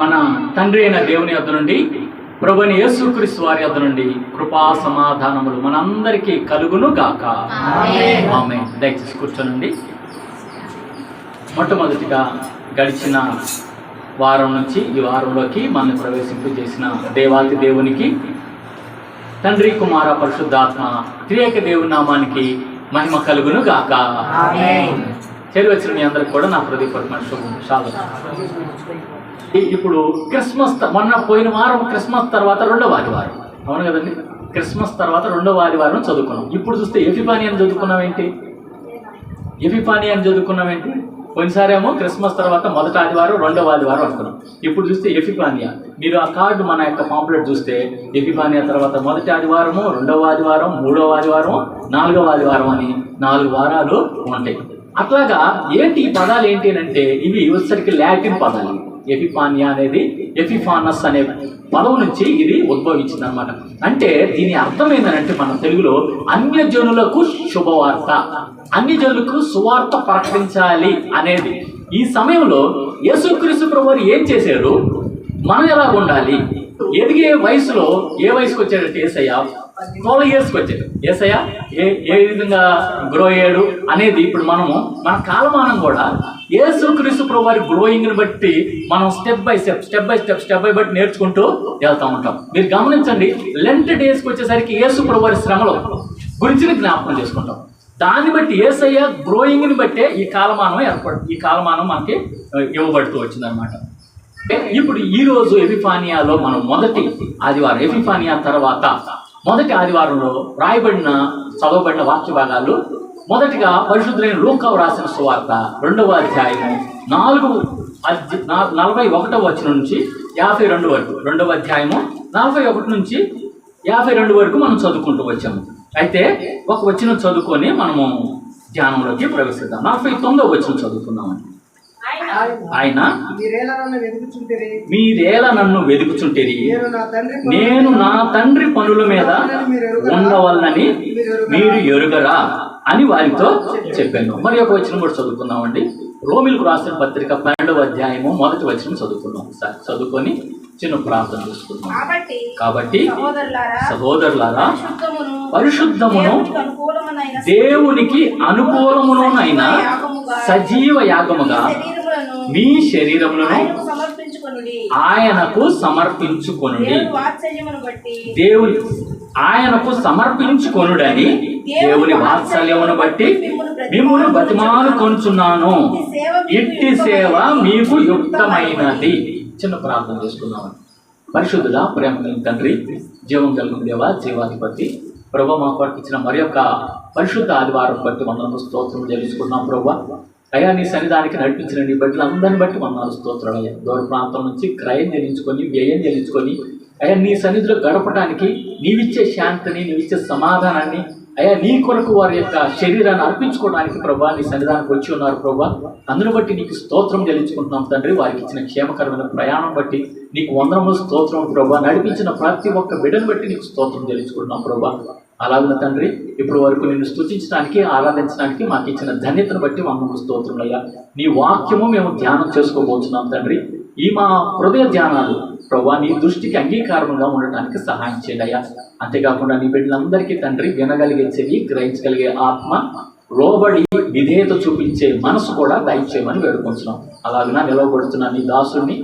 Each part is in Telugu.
మన తండ్రి అయిన దేవుని యొద్ద నుండి ప్రభువైన యేసుక్రీస్తు వారి యొద్ద నుండి కృపా సమాధానములు మనందరికీ కలుగును గాక. ఆమేన్. దయచేసి కూర్చోనండి. మొట్టమొదటిగా గడిచిన వారం నుంచి ఈ వారంలోకి మనల్ని ప్రవేశింపజేసిన దేవాతి దేవునికి, తండ్రి కుమార పరిశుద్ధాత్మ త్రియేక దేవుని నామానికి మహిమ కలుగును గాక. చేరి వచ్చిన మీ అందరికి కూడా నా హృదయపూర్వకమైన శుభాలు. ఇప్పుడు క్రిస్మస్ పోయిన వారం క్రిస్మస్ తర్వాత రెండవ ఆదివారం, అవును కదండి? క్రిస్మస్ తర్వాత రెండవ ఆదివారం చదువుకున్నాం. ఇప్పుడు చూస్తే ఎపిఫానీ అని చదువుకున్నామేంటి? పోయినసారేమో క్రిస్మస్ తర్వాత మొదటి ఆదివారం రెండవ ఆదివారం అనుకున్నాం. ఇప్పుడు చూస్తే ఎపిఫానియా. మీరు ఆ కార్డు మన యొక్క పాంప్లెట్ చూస్తే ఎపిఫానియా తర్వాత మొదటి ఆదివారము, రెండవ ఆదివారం, మూడవ ఆదివారం, నాలుగవ ఆదివారం అని 4 వారాలు ఉంటాయి. అట్లాగా ఏంటి ఈ పదాలు ఏంటి అంటే ఇవి వచ్చరికి లాటిన్ పదాలు. ఎపిఫానియా అనేది ఎపిఫానస్ అనే పదం నుంచి ఇది ఉద్భవించింది అనమాట. అంటే దీని అర్థం ఏంటంటే మన తెలుగులో అన్యజనులకు శుభవార్త, అన్యజనులకు సువార్త ప్రకటించాలి అనేది. ఈ సమయంలో యేసుక్రీస్తు ప్రభువు ఏం చేశారు, మనం ఎలా ఉండాలి, ఎదిగే వయసులో ఏ వయసుకు వచ్చాడంటే యేసయ్య 12 yearsకి వచ్చాడు. యేసయ్య ఏ విధంగా గ్రో అయ్యాడు అనేది ఇప్పుడు మన కాలమానం కూడా యేసుక్రీస్తు ప్రభు వారి గ్రోయింగ్ని బట్టి మనం స్టెప్ బై స్టెప్ బట్టి నేర్చుకుంటూ వెళ్తూ ఉంటాం. మీరు గమనించండి, లెంట్ డేస్కి వచ్చేసరికి యేసు ప్రభు వారి శ్రమలో గురించి జ్ఞాపకం చేసుకుంటాం. దాన్ని బట్టి యేసయ్య గ్రోయింగ్ని బట్టే ఈ కాలమానం మనకి ఇవ్వబడుతూ వచ్చిందనమాట. ఇప్పుడు ఈరోజు ఎపిఫానియాలో మనం మొదటి ఆదివారం, ఎపిఫానియా తర్వాత మొదటి ఆదివారంలో చదవబడిన వాక్య భాగాలు, మొదటిగా పరిశుద్ధులైన లూకా రాసిన సువార్త 2వ అధ్యాయము 41వ వచనం నుంచి 52 వరకు, 2వ అధ్యాయము 41 నుంచి 52 వరకు మనం చదువుకుంటూ వచ్చాము. అయితే ఒక వచనం చదువుకొని మనము ధ్యానంలోకి ప్రవేశిద్దాం. 49వ వచనం చదువుకుందామండి. ఆయన మీరేలా నన్ను వెదుకుచుంటిరి, నేను నా తండ్రి పనుల మీద ఉండవలనని మీరు ఎరుగరా అని వారితో చెప్పాను. మరి ఒక వచనం కూడా చదువుకుందామండి. రోమిలకు రాసిన పత్రిక 12వ అధ్యాయము 1వ వచనం చదువుకుందాం. చదువుకొని చిన్న ప్రార్థన చేసుకుందాం. కాబట్టి సహోదరులారా, పరిశుద్ధమును దేవునికి అనుకూలమునైన సజీవ యాగముగా మీ శరీరములను ఆయనకు సమర్పించుకొనుడి. ఆయనకు సమర్పించుకొనుడని దేవుని వాత్సల్యమును బట్టి మిమ్మును బతిమాలుకొనుచున్నాను. ఇట్టి సేవ మీకు యుక్తమైనది. చిన్న ప్రార్థన చేసుకుందామని. పరిశుద్ధుల ప్రేమ తండ్రి, జీవం కలిగిన దేవ, జీవాధిపతి ప్రభు, మా కొరకు ఇచ్చిన మరి యొక్క పరిశుద్ధ ఆదివారం బట్టి వందనము స్తోత్రం చెల్లించుకున్నాం. ప్రభు అయ్యా, నీ సన్నిధానికి నడిపించిన నీ బిడ్డలందరిని బట్టి వందనాలు స్తోత్రాలు. అయ్యా, దూర ప్రాంతం నుంచి క్రయం చెల్లించుకొని, వ్యయం చెల్లించుకొని అయ్యా నీ సన్నిధిలో గడపడానికి నీవిచ్చే శాంతిని, నీవిచ్చే సమాధానాన్ని అయ్యా నీ కొరకు వారి యొక్క శరీరాన్ని అర్పించుకోవడానికి ప్రభా నీ సన్నిధానికి వచ్చి ఉన్నారు. ప్రభా అందును బట్టి నీకు స్తోత్రం చెల్లించుకుంటున్నాం తండ్రి. వారికి ఇచ్చిన క్షేమకరమైన ప్రయాణం బట్టి నీకు వందనములు స్తోత్రం ప్రభా. నడిపించిన ప్రతి ఒక్క బిడ్డను బట్టి నీకు స్తోత్రం చెల్లించుకుంటున్నాం ప్రభా. అలాగే తండ్రి, ఇప్పుడు వరకు నిన్ను స్తుతించడానికి, ఆరాధించడానికి మాకు ఇచ్చిన ధన్యతను బట్టి వందనములు స్తోత్రములయ్యా. నీ వాక్యము మేము ధ్యానం చేసుకోబోతున్నాం తండ్రి. ఈ మా హృదయ ధ్యానాలు ప్రభా నీ దృష్టికి అంగీకారంగా ఉండటానికి సహాయం చేయడయ్యా. అంతేకాకుండా నీ బిడ్డలందరికీ తండ్రి వినగలిగే చెవి, గ్రహించగలిగే ఆత్మ, లోబడి విధేయత చూపించే మనసు కూడా దయచేయమని వేడుకుంటున్నాం. అలాగే నిలవబడుతున్న నీ దాసుని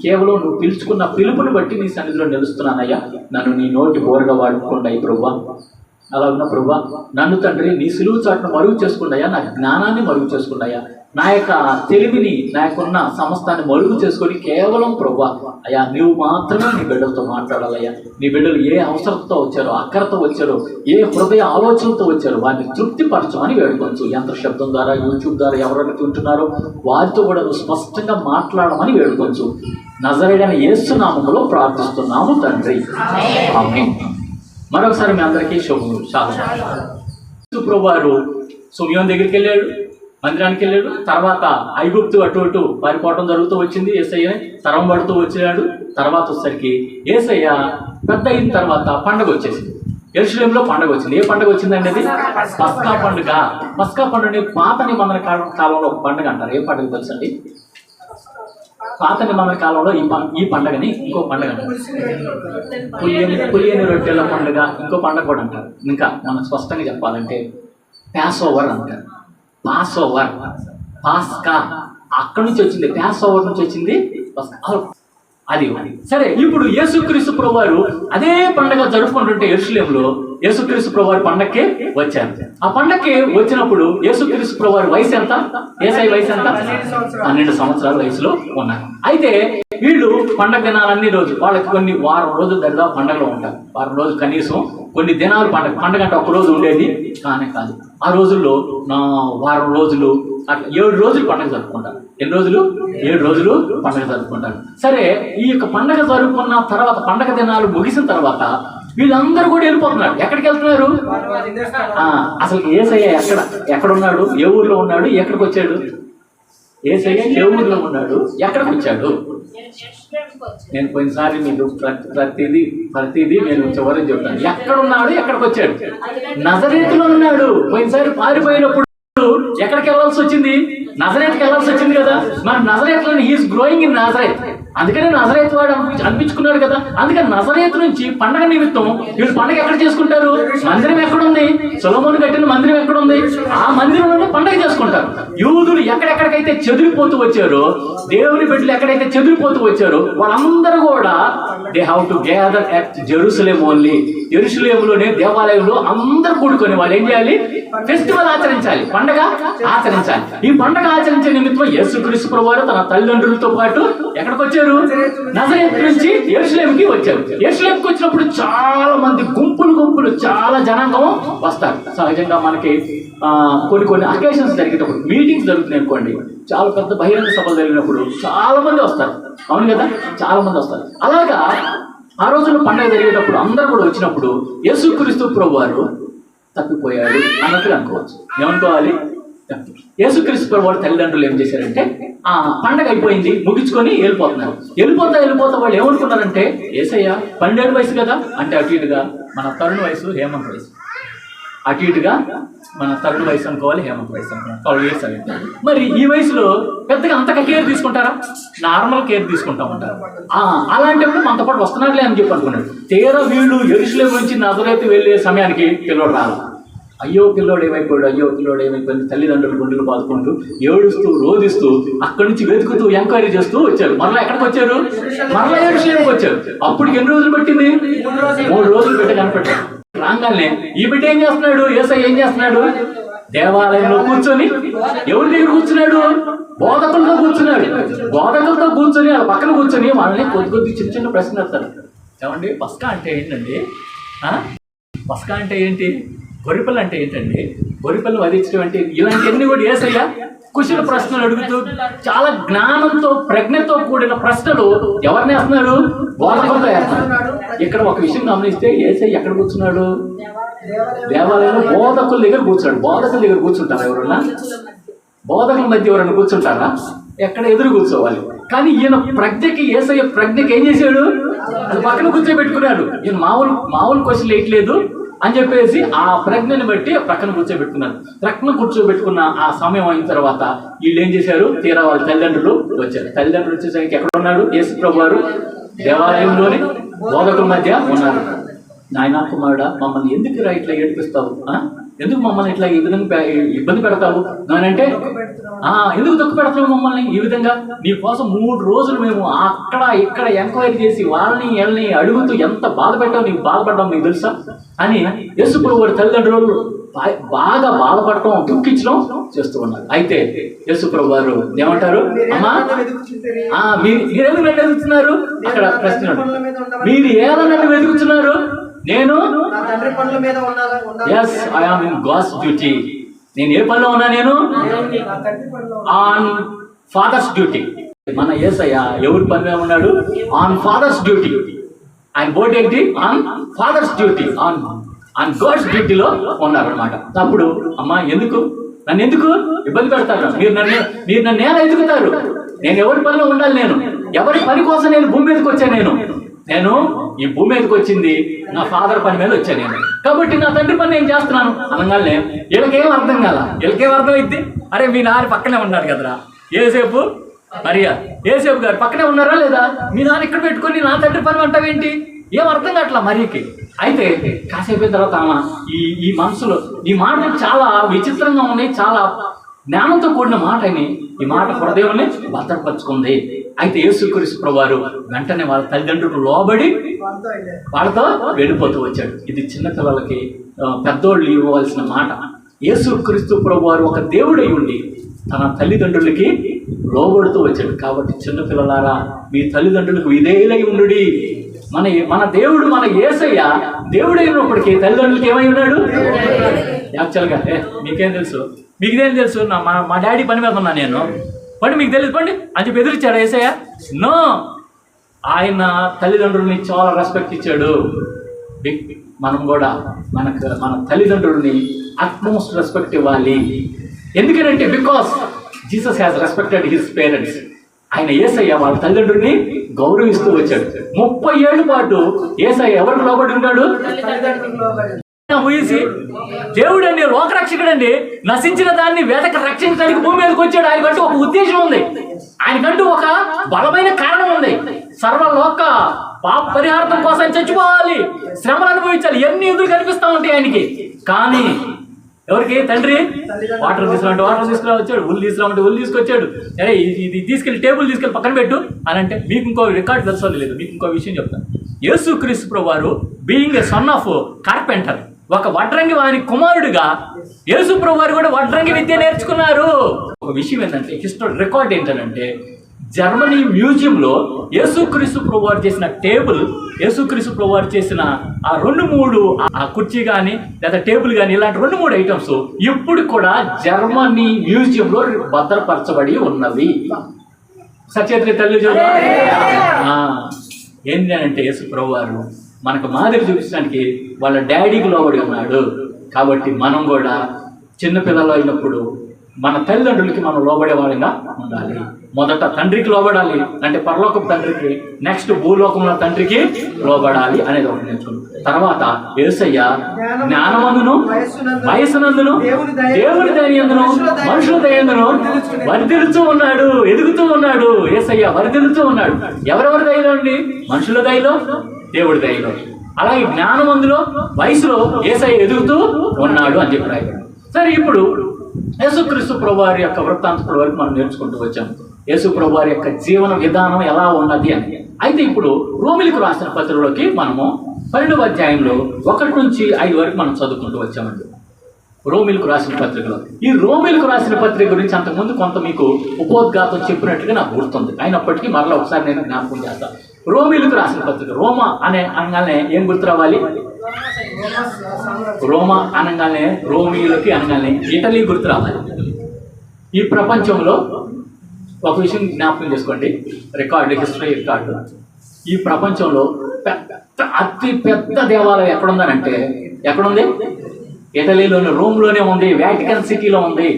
కేవలం నువ్వు పిలుచుకున్న పిలుపుని బట్టి నీ సన్నిధిలో నిలుస్తున్నానయ్యా. నన్ను నీ నోటి బోరగా వాడుకోండి ప్రభా. అలాగే ప్రభా నన్ను తండ్రి నీ సిలువు చాటును మరుగు చేసుకున్నాయా, నా జ్ఞానాన్ని మరుగు చేసుకున్నాయా, నా యొక్క తెలివిని, నా యొక్కన్న సమస్తాన్ని మరుగు చేసుకొని కేవలం ప్రభా అయ్యా నువ్వు మాత్రమే నీ బిడ్డలతో మాట్లాడాలయ్యా. నీ బిడ్డలు ఏ అవసరంతో వచ్చారో, అక్కరతో వచ్చారో, ఏ హృదయ ఆలోచనలతో వచ్చారో వారిని తృప్తిపరచమని వేడుకోవచ్చు. యంత్ర శబ్దం ద్వారా, యూట్యూబ్ ద్వారా ఎవరైతే ఉంటున్నారో వారితో కూడా నువ్వు స్పష్టంగా మాట్లాడమని వేడుకోవచ్చు. నజరేయుడైన యేసు నామములో ప్రార్థిస్తున్నాము తండ్రి, ఆమేన్. మరొకసారి మీ అందరికీ యేసు ప్రభువారు సుమియోన్ దగ్గరికి వెళ్ళాడు, మందిరానికి వెళ్ళాడు. తర్వాత ఐగుప్తు అటు ఇటు పారిపోవడం జరుగుతూ వచ్చింది. యేసయ్య తరం పడుతూ వచ్చాడు. తర్వాత వచ్చేసరికి యేసయ్య పెద్ద అయిన తర్వాత పండగ వచ్చేసింది. యెరూషలేములో పండగ వచ్చింది. ఏ పండుగ వచ్చిందండి? అది పస్కా పండుగ. పస్కా పండుగని పాత నిబంధన కాలంలో ఒక పండుగ అంటారు. ఏ పండుగ తెలుసండి? పాత నిబంధన కాలంలో ఈ పండగని ఇంకో పండగ అంటారు. పులియని రొట్టెల పండుగ ఇంకో పండగ కూడా అంటారు. ఇంకా మనం స్పష్టంగా చెప్పాలంటే ప్యాస్ ఓవర్ అంటారు. పాస్ ఓవర్, పాస్కా అక్కడి నుంచి వచ్చింది, ప్యాస్ ఓవర్ నుంచి వచ్చింది అది. సరే, ఇప్పుడు యేసుక్రీస్తు ప్రభువారు అదే పండగ జరుపుకుంటుంటే యెరూషలేములో యేసుక్రీస్తు ప్రభువారు పండగకి వచ్చారు. ఆ పండగకి వచ్చినప్పుడు యేసుక్రీస్తు ప్రభువారు వయసు ఎంత? యేసయ్య వయసు ఎంత? 12 సంవత్సరాల వయసులో ఉన్నారు. అయితే వీళ్ళు పండగ దినాలన్నీ రోజు వాళ్ళకి కొన్ని వారం రోజులు దగ్గర పండగలో ఉంటారు. వారం రోజులు కనీసం కొన్ని దినాలు పండగ అంటే ఒక రోజు ఉండేది కానే కాదు. ఆ రోజుల్లో వారం రోజులు అట్లా 7 రోజులు పండగ జరుపుకుంటారు. ఎన్ని రోజులు? 7 రోజులు పండగ జరుపుకుంటారు. సరే, ఈ యొక్క పండగ జరుపుకున్న తర్వాత పండగ దినాలు ముగిసిన తర్వాత వీళ్ళందరూ కూడా వెళ్ళిపోతున్నారు. ఎక్కడికి వెళ్తున్నారు? అసలు యేసయ్య ఎక్కడున్నాడు? ఏ ఊర్లో ఉన్నాడు? ఎక్కడికి వచ్చాడు? యేసయ్య ఏ ఊర్లో ఉన్నాడు? ఎక్కడికి వచ్చాడు? నేను పోయినసారి మీకు ప్రతిదీ నేను చివరికి చెప్తాను. ఎక్కడున్నాడు? ఎక్కడికి వచ్చాడు? నజరేతులో ఉన్నాడు. పోయినసారి పారిపోయినప్పుడు ఎక్కడికి వెళ్ళాల్సి వచ్చింది? నజరేత్కి వెళ్ళాల్సి వచ్చింది కదా. మరి నజరేత్లో హీఈస్ గ్రోయింగ్ ఇన్ నజరేత్, అందుకనే నజరేత్ వాడు అనిపించుకున్నాడు కదా. అందుకని నజరేత్ నుంచి పండగ నిమిత్తం వీళ్ళు పండగ ఎక్కడ చేసుకుంటారు? మందిరం ఎక్కడుంది? సొలొమోను కట్టిన మందిరం ఎక్కడుంది? ఆ మందిరంలోనే పండగ చేసుకుంటారు. యూదులు ఎక్కడెక్కడికైతే చెదిరిపోతూ వచ్చారో, దేవుని బిడ్డలు ఎక్కడైతే చెదిరిపోతూ వచ్చారో వాళ్ళందరూ కూడా they have to gather at Jerusalem only. యెరూషలేములోనే దేవాలయంలో అందరూ కూడుకొని వాళ్ళు ఏం చేయాలి? ఫెస్టివల్ ఆచరించాలి, పండగ ఆచరించాలి. ఈ పండగ ఆచరించే నిమిత్తం యేసుక్రీస్తు ప్రభువారు తన తల్లిదండ్రులతో పాటు ఎక్కడికి వచ్చారు? నజరేత్ నుంచి యెరూషలేంకి వచ్చారు. యెరూషలేంకి వచ్చినప్పుడు చాలా మంది గుంపులు చాలా జనాంగం వస్తారు. సహజంగా మనకి కొన్ని అకేషన్స్ జరిగేటప్పుడు, మీటింగ్స్ జరుగుతున్నాయి అనుకోండి, చాలా పెద్ద బహిరంగ సభలు జరిగినప్పుడు చాలా మంది వస్తారు. అవును కదా, చాలా మంది వస్తారు. అలాగా ఆ రోజుల్లో పండుగ జరిగేటప్పుడు అందరూ కూడా వచ్చినప్పుడు యేసుక్రీస్తు ప్రభువారు తప్పిపోయాడు అన్నట్టుగా అనుకోవచ్చు. ఏమనుకోవాలి? యేసుక్రీస్తు ప్రభువారు తల్లిదండ్రులు ఏం చేశారంటే ఆ పండగ అయిపోయింది ముగించుకొని వెళ్ళిపోతా వాళ్ళు ఏమనుకున్నారంటే, యేసయ్య 12 వయసు కదా, అంటే అటు ఇటుగా మన తరుణ వయసు హేమంత్ వయసు, అటు ఇటుగా మన తరుణ వయసు అనుకోవాలి, హేమంత్ వయసు అనుకోవాలి, 12 years అవి. మరి ఈ వయసులో పెద్దగా అంతగా కేర్ తీసుకుంటారా? నార్మల్ కేర్ తీసుకుంటా ఉంటారు. అలాంటప్పుడు మనతో పాటు వస్తున్నారులే అని చెప్పి అనుకున్నాడు. తీరా వీళ్ళు యెరూషలేము నుంచి నజరేతు వెళ్ళే సమయానికి పిల్లోడు రాలి. అయ్యో పిల్లోడు ఏమైపోయింది, తల్లిదండ్రులు గుండెలు బాదుకుంటూ ఏడుస్తూ రోధిస్తూ అక్కడి నుంచి వెతుకుతూ ఎంక్వైరీ చేస్తూ వచ్చారు. మరలా ఎక్కడికి వచ్చారు? మరలా యెరూషలేముకి వచ్చారు. అప్పుడు ఎన్ని రోజులు పట్టింది? 3 రోజులు బిడ్డ కనపడ్డాడు. రాగానే ఈ బిడ్డ ఏం చేస్తున్నాడు? యేసయ్య ఏం చేస్తున్నాడు? దేవాలయంలో కూర్చొని ఎవరి దగ్గర కూర్చున్నాడు? బోధకులతో కూర్చున్నాడు. బోధకులతో కూర్చొని వాళ్ళ పక్కన కూర్చొని వాళ్ళని కొద్ది చిన్న ప్రశ్నలు వేస్తారు. ఏమండి, పస్కా అంటే ఏంటండి? పస్కా అంటే ఏంటి? గొర్రెపిల్ల అంటే ఏంటండి? గొర్రెపిల్ల వధించడం అంటే ఇలాంటివన్నీ కూడా యేసయ్య కుశల ప్రశ్నలు అడుగుతూ చాలా జ్ఞానంతో ప్రజ్ఞతో కూడిన ప్రశ్నలు ఎవరిని వేస్తున్నాడు? బోధకులతో వేస్తున్నాడు. ఇక్కడ ఒక విషయం గమనిస్తే యేసయ్య ఎక్కడ కూర్చున్నాడు? దేవాలయంలో బోధకుల దగ్గర కూర్చున్నాడు. బోధకుల దగ్గర కూర్చుంటారా ఎవరన్నా? బోధకుల మధ్య ఎవరన్నా కూర్చుంటారా? ఎక్కడ ఎదురు కూర్చోవాలి. కానీ ఈయన ప్రజ్ఞకి, యేసయ్య ప్రజ్ఞకి ఏం చేశాడు? అది పక్కన కూర్చోబెట్టుకున్నాడు. ఈయన మామూలు క్వశ్చన్ వేయట్లేదు అని చెప్పేసి ఆ ప్రజ్ఞని బట్టి ప్రక్కన కూర్చోబెట్టుకున్న ఆ సమయం అయిన తర్వాత వీళ్ళు ఏం చేశారు? తీరా వాళ్ళ తల్లిదండ్రులు వచ్చారు. తల్లిదండ్రులు వచ్చేసరికి ఎక్కడ ఉన్నాడు? యేసు ప్రభువారు దేవాలయంలోని బోధకుల మధ్య ఉన్నారు. నాయనా కుమారుడా, మమ్మల్ని ఎందుకు ఇట్లా ఏడిపిస్తావు? ఎందుకు మమ్మల్ని ఇట్లా ఈ విధంగా ఇబ్బంది పెడతావు అని అంటే, ఎందుకు దుఃఖ పెడతావు మమ్మల్ని ఈ విధంగా? నీ కోసం 3 రోజులు మేము అక్కడ ఇక్కడ ఎంక్వైరీ చేసి వాళ్ళని అడుగుతూ ఎంత బాధ పెట్టావు, నీకు బాధపడ్డావు నీకు తెలుసా అని యేసు ప్రభువారి తల్లిదండ్రులు బాగా బాధపడటం, దుఃఖించడం చేస్తూ ఉన్నారు. అయితే యేసు ప్రభువారు ఏమంటారు? అమ్మా, మీరెందుకు నన్ను వెతుకుతున్నారు? అక్కడ ప్రశ్న, మీరు ఎలా నన్ను వెతుకుతున్నారు? నేను yes, I am in god's duty. నేను ఏ పనిలో ఉన్నా? నేను ఆన్ ఫాదర్స్ డ్యూటీ. మన యేసయ్య ఎవరి పనిలో ఉన్నాడు? On father's duty. ఆయన బోర్డు ఏంటి? On father's duty, on god's డ్యూటీలో ఉన్నారనమాట. అప్పుడు అమ్మా, నన్ను ఎందుకు ఇబ్బంది పెడతారు? మీరు నన్ను ఎలా ఎదుగుతారు? నేను ఎవరి పనిలో ఉండాలి? నేను ఎవరి పని కోసం నేను భూమి మీదకి వచ్చాను? నేను ఈ భూమి మీదకి వచ్చింది నా ఫాదర్ పని మీద వచ్చాను నేను. కాబట్టి నా తండ్రి పని నేను చేస్తున్నాను అనగానే వీళ్ళకేం అర్థం కాల. వీళ్ళకేం అర్థమైద్ది? అరే, మీ నాన్న పక్కనే ఉన్నాడు కదరా, ఏసేపు మరియా యేసేపు గారు పక్కనే ఉన్నారా లేదా? మీ నాన్న ఇక్కడ పెట్టుకొని నా తండ్రి పని అంటావేంటి? ఏం అర్థం కావట్లా మరియకి. అయితే కాసేపు అయిన తర్వాత ఆమె ఈ మనసులో ఈ మాటలు చాలా విచిత్రంగా ఉన్నాయి, చాలా జ్ఞానంతో కూడిన మాట అని ఈ మాట హృదయంలో భద్రపరుచుకుంది. అయితే యేసుక్రీస్తు ప్రభువారు వెంటనే వాళ్ళ తల్లిదండ్రులు లోబడి వాళ్ళతో వెళ్ళిపోతూ వచ్చాడు. ఇది చిన్నపిల్లలకి పెద్దోళ్ళు ఇవ్వవలసిన మాట. యేసుక్రీస్తు ప్రభువారు ఒక దేవుడై ఉండి తన తల్లిదండ్రులకి లోబడుతూ వచ్చాడు. కాబట్టి చిన్నపిల్లలారా, మీ తల్లిదండ్రులకు విధేయులై ఉండుడి. మన దేవుడు, మన యేసయ్య దేవుడైనప్పటికీ తల్లిదండ్రులకి ఏమై ఉన్నాడు? యాక్చువల్గా మీకేం తెలుసు, మీకేం తెలుసు? మా డాడీ పని మీద ఉన్నా నేను, పండి మీకు తెలియదు పండి అని చెప్పి ఎదురిచ్చాడు యేసయ్య? నో, ఆయన తల్లిదండ్రుల్ని చాలా రెస్పెక్ట్ ఇచ్చాడు. మనం కూడా మన తల్లిదండ్రుల్ని అట్మోస్ట్ రెస్పెక్ట్ ఇవ్వాలి. ఎందుకంటే because Jesus has respected his parents. ఆయన యేసయ్య వాళ్ళ తల్లిదండ్రుల్ని గౌరవిస్తూ వచ్చాడు. 30 ఏళ్ళ పాటు యేసయ్య ఎవరికి లోబడి ఉన్నాడు? ఊసి దేవుడు అండి, లోకరక్షకుడు అండి, నశించిన దాన్ని వేదక రక్షించడానికి భూమి మీదకి వచ్చాడు. ఆయనకంటూ ఒక ఉద్దేశం ఉంది, ఆయనకంటూ ఒక బలమైన కారణం ఉంది. సర్వలోక పాప పరిహారం కోసం చచ్చిపోవాలి, శ్రమలు అనుభవించాలి, ఎన్ని ఎదురు కనిపిస్తా ఉంటాయి ఆయనకి. కానీ ఎవరికి? తండ్రి వాటర్ తీసుకురామంటే వాటర్ తీసుకురా వచ్చాడు, ఉల్లు తీసుకురామంటే ఉల్లు తీసుకొచ్చాడు. అరే ఇది తీసుకెళ్ళి టేబుల్ తీసుకెళ్ళి పక్కన పెట్టు అని అంటే, మీకు ఇంకో రికార్డు తెలుసో లేదు, మీకు ఇంకో విషయం చెప్తాను. యేసుక్రీస్తు ప్రభువారు being a son of carpenter, ఒక వడ్రంగి వారి కుమారుడిగా యేసు ప్రభువారు కూడా వడ్రంగి విద్య నేర్చుకున్నారు. ఒక విషయం ఏంటంటే, హిస్టరీ రికార్డ్ ఏంటంటే, జర్మనీ మ్యూజియంలో యేసుక్రీస్తు ప్రభువారు చేసిన టేబుల్, యేసుక్రీస్తు ప్రభువారు చేసిన ఆ 2-3 ఆ కుర్చీ కానీ లేదా టేబుల్ కానీ ఇలాంటి 2-3 ఐటమ్స్ ఇప్పుడు కూడా జర్మనీ మ్యూజియంలో భద్రపరచబడి ఉన్నవి. సచేత్రి తల్లి ఏంటి అంటే, యేసు ప్రభువారు మనకు మాదిరి చూపించడానికి వాళ్ళ డాడీకి లోబడి ఉన్నాడు. కాబట్టి మనం కూడా చిన్నపిల్లలు అయినప్పుడు మన తల్లిదండ్రులకి మనం లోబడే వాళ్ళగా ఉండాలి. మొదట తండ్రికి లోబడాలి అంటే పరలోకపు తండ్రికి, నెక్స్ట్ భూలోకంలో తండ్రికి లోబడాలి అనేది ఒకటి నేర్చుకున్నాం. తర్వాత యేసయ్య జ్ఞానమందును వయసునందును దేవుని దయందును మనుషుల దయందును వర్ధిల్లుతూ ఉన్నాడు, ఎదుగుతూ ఉన్నాడు. యేసయ్య వర్ధిల్లుతూ ఉన్నాడు. ఎవరెవరి దయలో అండి? మనుషుల దయలో, దేవుడి దయలో. అలాగే జ్ఞానమందులో వయసులో యేసయ్య ఎదుగుతూ ఉన్నాడు అని చెప్పి రాయబడింది. సరే, ఇప్పుడు యేసుక్రీస్తు ప్రభువారి యొక్క వృత్తాంతం వరకు మనం నేర్చుకుంటూ వచ్చాము. యేసు ప్రభువారి యొక్క జీవన విధానం ఎలా ఉన్నది అని. అయితే ఇప్పుడు రోమిలకు రాసిన పత్రికలోకి మనము 12వ అధ్యాయంలో 1 నుంచి 5 వరకు మనం చదువుకుంటూ వచ్చామండి. రోమిలకు రాసిన పత్రికలో ఈ రోమిలకు రాసిన పత్రిక గురించి అంతకుముందు కొంత మీకు ఉపోద్ఘాతం చెప్పినట్టుగా నాకు గుర్తుంది. అయినప్పటికీ మరలా ఒకసారి నేను జ్ఞాపకం చేస్తాను. రోమిలకు రాసిన పత్రిక, రోమా అనే అనగానే ఏం గుర్తు రావాలి? రోమా అనగానే, రోమిలకి అనగానే ఇటలీ గుర్తు రావాలి. ఈ ప్రపంచంలో ఒక విషయం జ్ఞాపకం చేసుకోండి, రికార్డు, హిస్టరీ రికార్డు. ఈ ప్రపంచంలో అతి పెద్ద దేవాలయం ఎక్కడుందనంటే, ఎక్కడుంది? ఇటలీలోని రోమ్లోనే ఉంది, వాటికన్ సిటీలో ఉంది.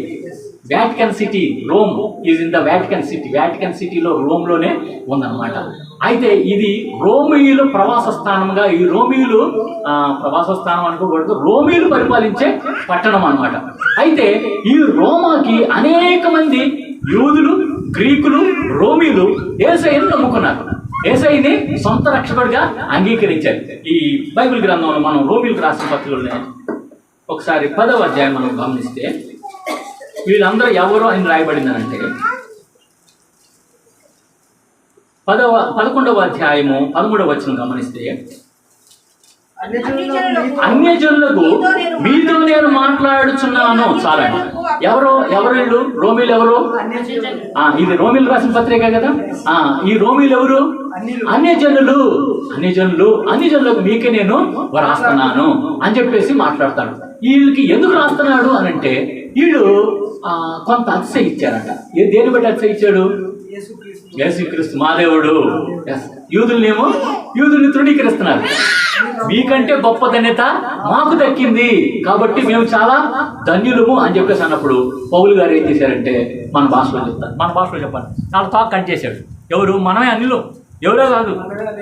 Vatican city, Rome is in the Vatican city. Vatican సిటీలో రోమ్లోనే ఉందన్నమాట. అయితే ఇది రోమియులు ప్రవాస స్థానంగా, ఈ రోమియులు ప్రవాస స్థానం అనుకోకూడదు, రోమియులు పరిపాలించే పట్టణం అన్నమాట. అయితే ఈ రోమాకి అనేక మంది యూదులు, గ్రీకులు, రోమియులు యేసయ్యను నమ్ముకున్నారు. యేసయ్యని సొంత రక్షకుడిగా అంగీకరించారు. ఈ బైబిల్ గ్రంథంలో మనం రోమిలకు రాసిన పత్రికలనే ఒకసారి 10వ అధ్యాయం మనం గమనిస్తే వీళ్ళందరూ ఎవరు అని రాయబడిందనంటే, 11వ అధ్యాయము 13వ వచనం గమనిస్తే, అన్యజనులకు మీతో నేను మాట్లాడుచున్నాను. చాలండి. ఎవరు రోమిలు? ఎవరు? ఇది రోమిలు రాసిన పత్రిక కదా. ఈ రోమిలు ఎవరు? అన్యజనులకు మీకే నేను రాస్తున్నాను అని చెప్పేసి మాట్లాడతాడు. వీళ్ళకి ఎందుకు రాస్తున్నాడు అని అంటే, వీళ్ళు కొంత అతిశయ ఇచ్చారంట. దేని బట్టి అతిశయ ఇచ్చాడు? యేసుక్రీస్తు మా దేవుడు. యూదుల్ని తృణీకరిస్తున్నారు. మీకంటే గొప్ప ధన్యత మాకు దక్కింది కాబట్టి మేము చాలా ధన్యులము అని చెప్పేసి అన్నప్పుడు పౌలు గారు ఏం చేశారంటే, మన భాషలో చెప్పాలి, చాలా తాక్ కట్ చేశాడు. ఎవరు? మనమే అన్యులు. ఎవరో కాదు,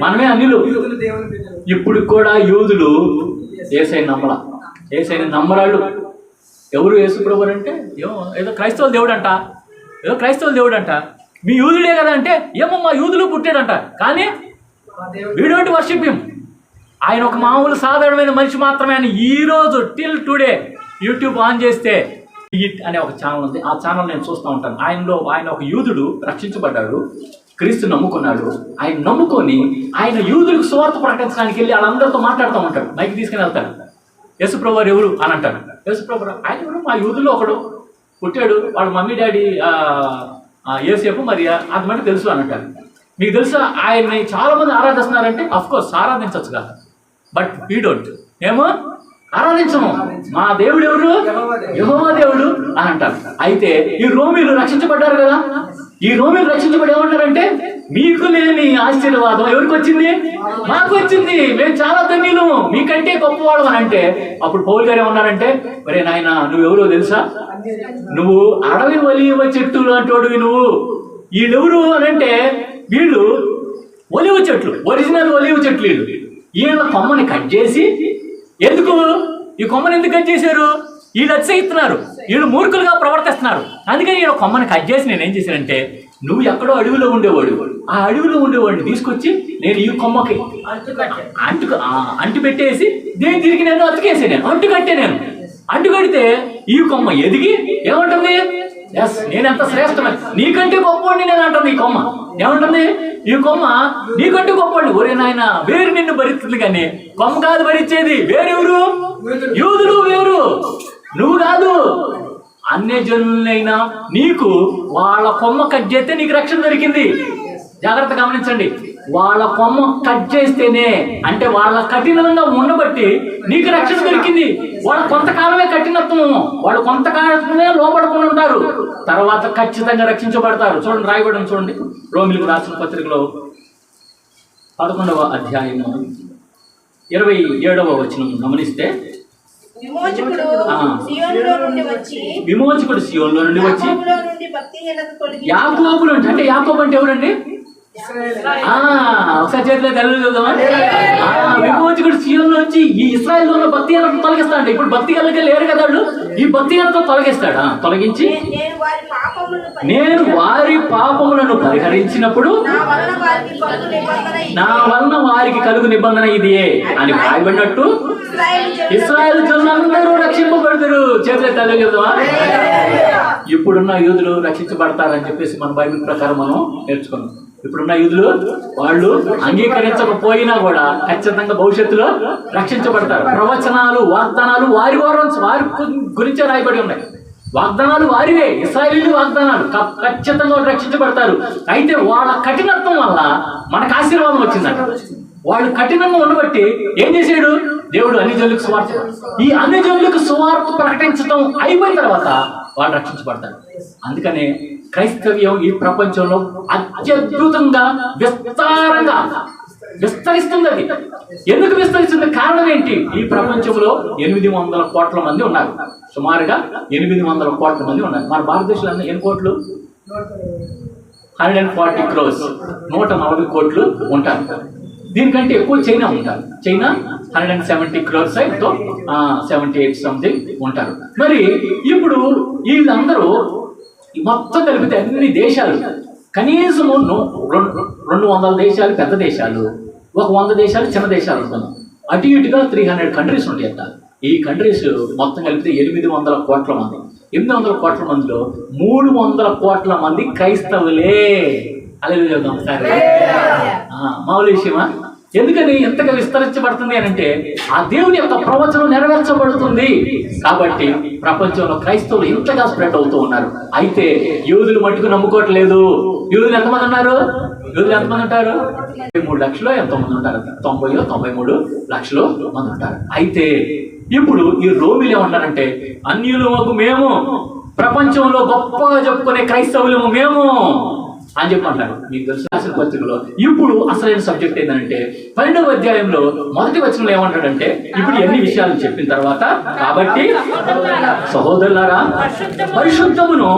మనమే అన్యులు. ఇప్పుడు కూడా యూదులు యేసయ్యని నమ్మలా, యేసయ్యని నమ్మరాళ్ళు. ఎవరు యేసు ప్రభువు అంటే? ఏదో క్రైస్తవుల దేవుడు అంట, మీ యూదుడే కదా అంటే, ఏమో మా యూదులు పుట్టాడంట, కానీ వీ డోంట్ వర్షిప్ హిమ్. ఆయన ఒక మామూలు సాధారణమైన మనిషి మాత్రమే అని ఈరోజు టిల్ టుడే యూట్యూబ్ ఆన్ చేస్తే ఇట్ అనే ఒక ఛానల్ ఉంది. ఆ ఛానల్ నేను చూస్తూ ఉంటాను. ఆయన ఒక యూదుడు రక్షించబడ్డాడు, క్రీస్తు నమ్ముకున్నాడు. ఆయన నమ్ముకొని ఆయన యూదులకు సువార్త ప్రకటించడానికి వెళ్ళి వాళ్ళందరితో మాట్లాడుతూ ఉంటాడు. మైక్ తీసుకుని వెళ్తాడు. యేసుప్రభు వారు ఎవరు అని అంటాడు. యేసుప్రభు ఆయన ఎవరు, మా యూదుల్లో ఒకడు పుట్టాడు, వాళ్ళ మమ్మీ డాడీ యేసేపు మరియా, అది మటు తెలుసు అని అంటారు. మీకు తెలుసా ఆయన్ని చాలా మంది ఆరాధిస్తున్నారంటే అఫ్కోర్స్ ఆరాధించవచ్చు కదా, బట్ వీ డోంట్. ఏమో ఆరాధించము, మా దేవుడు ఎవరు, యెహోవా దేవుడు అని అంటారు. అయితే ఈ రోమీలు రక్షించబడ్డారు కదా, ఈ రోమీలు రక్షించబడి ఏమంటారంటే, మీకు లేని ఆశీర్వాదం ఎవరికి వచ్చింది, మాకు వచ్చింది, మేము చాలా ధన్యులు, మీకంటే గొప్పవాడు అని అంటే, అప్పుడు పౌలు గారు ఏమన్నారంటే, మరే నాయన నువ్వెవరో తెలుసా, నువ్వు అడవి ఒలివ చెట్టు లాంటి నువ్వు. వీళ్ళెవరు అని అంటే, వీళ్ళు ఒలివ చెట్లు, ఒరిజినల్ ఒలివ చెట్లు. వీళ్ళ కొమ్మని కట్ చేసి, ఎందుకు ఈ కొమ్మని ఎందుకు కట్ చేశారు, వీళ్ళు అతిశయిస్తున్నారు, వీళ్ళు మూర్ఖులుగా ప్రవర్తిస్తున్నారు, అందుకని వీళ్ళ కొమ్మని కట్ చేసి నేను ఏం చేశానంటే, నువ్వు ఎక్కడో అడవిలో ఉండేవాడు, ఆ అడవిలో ఉండేవాడిని తీసుకొచ్చి నేను ఈ కొమ్మకి అంటు పెట్టేసి దేని తిరిగి నేను అతికేసాను, అంటు కట్టే నేను అంటు కడితే ఈ కొమ్మ ఎదిగి ఏమంటుంది, ఎస్ నేనెంత శ్రేష్టమని, నీకంటే గొప్పవాడిని నేను అంటుంది. ఈ కొమ్మ ఏమంటుంది, ఈ కొమ్మ నీకంటే గొప్పవాడిని. ఒరే నాయన, వేరు నిన్ను భరిస్తుంది కానీ కొమ్మ కాదు భరించేది, వేరెవరు, యూదులు వేరు, నువ్వు కాదు. అన్య జనులైనా నీకు వాళ్ళ కొమ్మ కట్ చేస్తే నీకు రక్షణ దొరికింది. జాగ్రత్త గమనించండి, వాళ్ళ కొమ్మ కట్ చేస్తేనే, అంటే వాళ్ళ కఠినంగా ఉండబట్టి నీకు రక్షణ దొరికింది. వాళ్ళ కొంతకాలమే కఠినత్వము, వాళ్ళు కొంతకాలమే లోపడుకుని ఉంటారు, తర్వాత ఖచ్చితంగా రక్షించబడతారు. చూడండి, రాయబడి చూడండి, రోమిలకు రాసిన పత్రికలో 11వ అధ్యాయము 27వ వచనం గమనిస్తే, విమోచకుడు సియోనులో నుండి వచ్చి యాకోబులు అంటే యాకోబు అంటే ఎవరండి, ఒకసారి చేతిలో తెలుగుదామా, విమోచకుడు సియోనులో వచ్చి ఈ ఇశ్రాయేలులో ఉన్న భక్తిహీనతను తొలగిస్తాడు. ఇప్పుడు భక్తి కలిగే లేరు కదా వాళ్ళు, ఈ భక్తిహీనతను తొలగిస్తాడా, తొలగించి నేను వారి పాపములను పరిహరించినప్పుడు నా వలన వారికి కలుగు నిబంధన ఇదే అని రాయబడినట్టు ఇశ్రాయేలు జనులందరూ రక్షింపబడతారు. చేతులే తెలుగుదామా. ఇప్పుడున్న యూదులు రక్షించబడతారని చెప్పేసి మన బైబిల్ ప్రకారం మనం నేర్చుకున్నాం. ఇప్పుడున్న యూదులు వాళ్ళు అంగీకరించకపోయినా కూడా ఖచ్చితంగా భవిష్యత్తులో రక్షించబడతారు. ప్రవచనాలు, వాగ్దానాలు వారి గురించే రాయబడి ఉన్నాయి. వాగ్దానాలు వారివే, ఇశ్రాయేలీయుల వాగ్దానాలు, ఖచ్చితంగా రక్షించబడతారు. అయితే వాళ్ళ కఠినత్వం వల్ల మనకు ఆశీర్వాదం వచ్చిందంట. వాళ్ళు కఠినంగా ఉండబట్టి ఏం చేశాడు దేవుడు, అన్ని జనులకు సువార్త, ఈ అన్ని జనులకు సువార్త ప్రకటించడం అయిపోయిన తర్వాత వాళ్ళు రక్షించబడతారు. అందుకనే క్రైస్తవ్యం ఈ ప్రపంచంలో అత్యద్భుతంగా విస్తారంగా విస్తరిస్తుంది. అది ఎందుకు విస్తరిస్తుంది, కారణం ఏంటి, ఈ ప్రపంచంలో 800 కోట్ల మంది ఉన్నారు, సుమారుగా 800 కోట్ల మంది ఉన్నారు. మన భారతదేశంలో ఎన్ని కోట్లు, 140 crores, 140 కోట్లు ఉంటారు. దీనికంటే ఎక్కువ చైనా ఉంటారు. చైనా 170 crores తో 78 సంథింగ్ ఉంటారు. మరి ఇప్పుడు వీళ్ళందరూ మొత్తం కలిపితే అన్ని దేశాలు, కనీసము 200 దేశాలు పెద్ద దేశాలు, 100 దేశాలు చిన్న దేశాలు ఉంటాయి. అటు ఇటుగా 300 కంట్రీస్ ఉంటాయి అంట. ఈ కంట్రీస్ మొత్తం కలిపితే 800 కోట్ల మంది. 800 కోట్ల మందిలో 300 కోట్ల మంది క్రైస్తవులే. అలాగే చెప్దాం సరే, మామూలు విషయమా? ఎందుకని ఎంతగా విస్తరించబడుతుంది అని అంటే, ఆ దేవుని యొక్క ప్రవచనం నెరవేర్చబడుతుంది కాబట్టి ప్రపంచంలో క్రైస్తవులు ఇంతగా స్ప్రెడ్ అవుతూ ఉన్నారు. అయితే యూదులు మట్టుకు నమ్ముకోవట్లేదు. యూదులు ఎంతమంది ఉన్నారు, యూదులు ఎంతమంది ఉంటారు, 3 లక్షలు ఎంతమంది ఉంటారు, 93 లక్షలు మంది ఉంటారు. అయితే ఇప్పుడు ఈ రోమిలు ఏమన్నారంటే, అన్యులము మేము, ప్రపంచంలో గొప్పగా చెప్పుకునే క్రైస్తవులము మేము అని చెప్పంటారు. మీకు తెలుసు రాసిన పత్రికలో ఇప్పుడు అసలైన సబ్జెక్ట్ ఏంటంటే 12వ అధ్యాయంలో 1వ వచనంలో ఏమంటాడంటే, ఇప్పుడు ఎన్ని విషయాలు చెప్పిన తర్వాత, కాబట్టి సహోదరులారా, పరిశుద్ధమును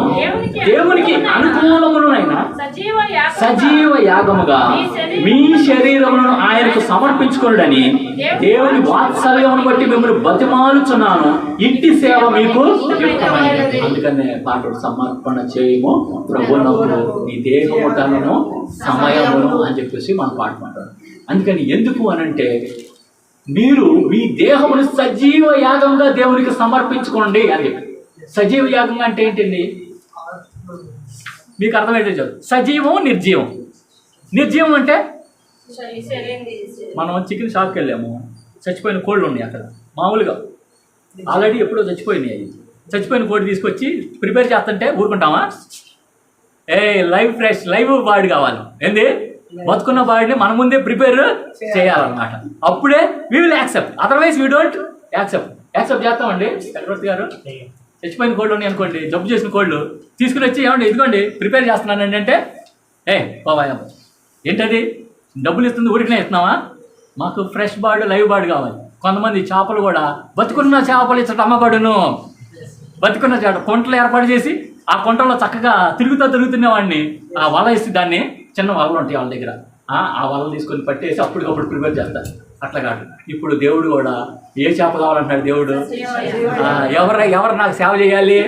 దేవునికి అనుకూలమునైన సజీవ యాగముగా మీ శరీరమును ఆయనకు సమర్పించుకొనుడని దేవుని వాత్సల్యమును బట్టి మిమ్మల్ని బతిమాలుచున్నాను, ఇట్టి సేవ మీకు యుక్తమైనది. అందుకనే పాటలు సమర్పణ చేయము ప్రభువునకు నీ దేహం నియమముటను సమయమును అని చెప్పేసి మనం పాడుకుంటాం. అందుకని ఎందుకు అనంటే మీరు మీ దేహమును సజీవ యాగంగా దేవునికి సమర్పించుకోండి అని చెప్పి. సజీవ యాగంగా అంటే ఏంటండి? మీకు అర్థమైతే చాలు. సజీవం, నిర్జీవం. నిర్జీవం అంటే మనం చికెన్ షాప్కి వెళ్ళాము, చచ్చిపోయిన కోళ్ళు ఉన్నాయి అక్కడ మామూలుగా, ఆల్రెడీ ఎప్పుడో చచ్చిపోయినాయి. అవి చచ్చిపోయిన కోడి తీసుకొచ్చి ప్రిపేర్ చేస్తుంటే ఊరుకుంటామా? లైవ్ ఫ్రెష్ లైవ్ బాడీ కావాలి. ఏంది? బతుకున్న బాడీని మన ముందే ప్రిపేర్ చేయాలన్నమాట. అప్పుడే we will accept, otherwise we don't accept చేస్తామండి. చక్రవర్తి గారు, చచ్చిపోయిన కోళ్ళు ఉన్నాయి అనుకోండి, జబ్బు చేసిన కోళ్ళు తీసుకుని వచ్చి ఏమండి ఇదిగోండి ప్రిపేర్ చేస్తున్నానండి అంటే బాబాయ్ ఏంటది? డబ్బులు ఇస్తుంది ఊరికనే ఇస్తున్నావా? మాకు ఫ్రెష్ బాడీ లైవ్ బాడీ కావాలి. కొంతమంది చేపలు కూడా బతుకున్న చేపలు ఇచ్చట అమ్మబడును. బతుకున్న చేప కొంటలు ఏర్పాటు చేసి ఆ కొంటలో చక్కగా తిరుగుతున్న వాడిని ఆ వల ఇస్తే, దాన్ని చిన్న వలలు ఉంటాయి వాళ్ళ దగ్గర, ఆ వలలు తీసుకొని పట్టేసి అప్పటికప్పుడు ప్రిపేర్ చేస్తారు. అట్లా కాదు. ఇప్పుడు దేవుడు కూడా ఏ చేప కావాలంటున్నాడు దేవుడు? ఎవరు నాకు సేవ చేయాలి?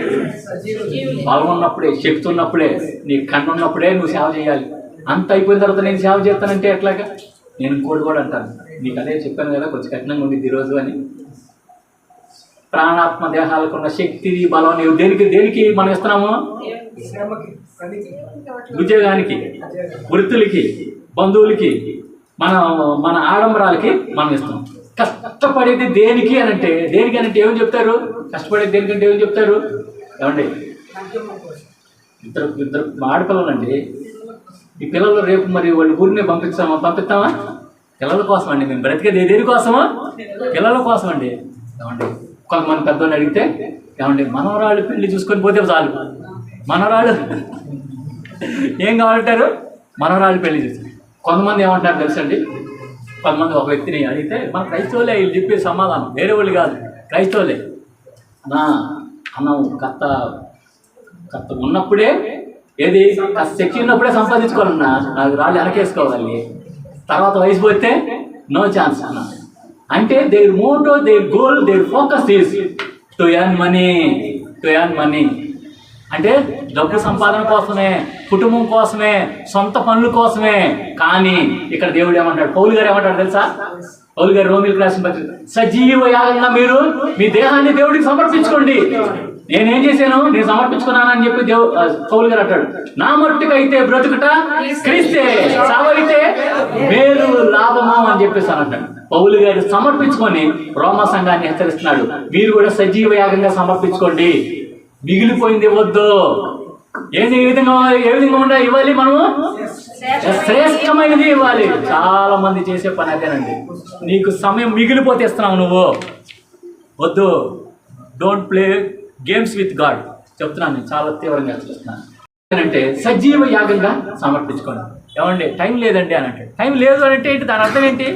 బలం ఉన్నప్పుడే, శక్తి ఉన్నప్పుడే, నీ కన్ను ఉన్నప్పుడే నువ్వు సేవ చేయాలి. అంత అయిపోయిన తర్వాత నేను సేవ చేస్తానంటే ఎట్లాగా? నేను ఇంకోటి కూడా అంటాను, నీకు అదే చెప్పాను కదా కొంచెం కఠినంగా ఉండిద్ది ఈరోజు అని. ప్రాణాత్మ దేహాలకు ఉన్న శక్తి, బలం నీవు దేనికి మనం ఇస్తున్నాము? ఉద్యోగానికి, వృత్తులకి, బంధువులకి, మన ఆడంబరాలకి మనం ఇస్తాం. కష్టపడేది దేనికి అనంటే ఏమని చెప్తారు? కష్టపడేది దేనికంటే ఏమని చెప్తారు? ఏమండి, ఇద్దరు ఆడపిల్లలండి. ఈ పిల్లలు రేపు మరి వాళ్ళు ఊరినే పంపిస్తామా? పిల్లల కోసం అండి. మేము బ్రతికేది దేనికోసమా? పిల్లల కోసం అండి. ఏమండి, కొంతమంది పెద్దవాళ్ళు అడిగితే ఏమండి మనవరాళ్ళు పెళ్లి చూసుకొని పోతే చాలు. మనవరాళ్ళు ఏం కావాలంటారు? మనవరాళ్ళు పెళ్లి చూసి. కొంతమంది ఏమంటారు తెలుసండి? కొంతమంది ఒక వ్యక్తిని అడిగితే మన క్రైస్తవులే వీళ్ళు చెప్పే సమాధానం, వేరే వాళ్ళు కాదు, క్రైస్తవులే. అన్నం కత్త ఉన్నప్పుడే, ఏది శక్తి ఉన్నప్పుడే సంపాదించుకోవాలన్నా, నాకు రాళ్ళు వెనకేసుకోవాలి. తర్వాత వయసు పోతే నో ఛాన్స్ అన్న. అంటే their motto, their goal, their focus is to earn money. అంటే డబ్బు సంపాదన కోసమే, కుటుంబం కోసమే, సొంత పనుల కోసమే. కానీ ఇక్కడ దేవుడు ఏమంటాడు? పౌలు గారు ఏమంటాడు తెలుసా? పౌలు గారు రోమిలకు రాసిన పత్రిక, సజీవ యాగంగా మీరు మీ దేహాన్ని దేవుడికి సమర్పించుకోండి. నేనేం చేశాను? నేను సమర్పించుకున్నానని చెప్పి పౌలు గారు అంటాడు. నా మట్టుకైతే బ్రతుకుట క్రీస్తే, సావైతే మేలు లాభము అని చెప్పేసి అంటాడు. పౌలు గారు సమర్పించుకొని రోమా సంఘాన్ని హెచ్చరిస్తున్నాడు. మీరు కూడా సజీవ యాగంగా సమర్పించుకోండి. మిగిలిపోయింది ఇవ్వద్దు. ఏ విధంగా ఇవ్వాలి? మనము శ్రేష్టమైనది ఇవ్వాలి. చాలా మంది చేసే పని అదేనండి. నీకు సమయం మిగిలిపోతే ఇస్తున్నావు నువ్వు. వద్దు. Don't play games with God చెప్తున్నాను. నేను చాలా తీవ్రంగా హెచ్చరిస్తున్నాను. అంటే సజీవ యాగంగా సమర్పించుకోండి. ఏమండి టైం లేదండి అని అంటే, టైం లేదు అంటే ఏంటి? దాని అర్థం ఏంటి?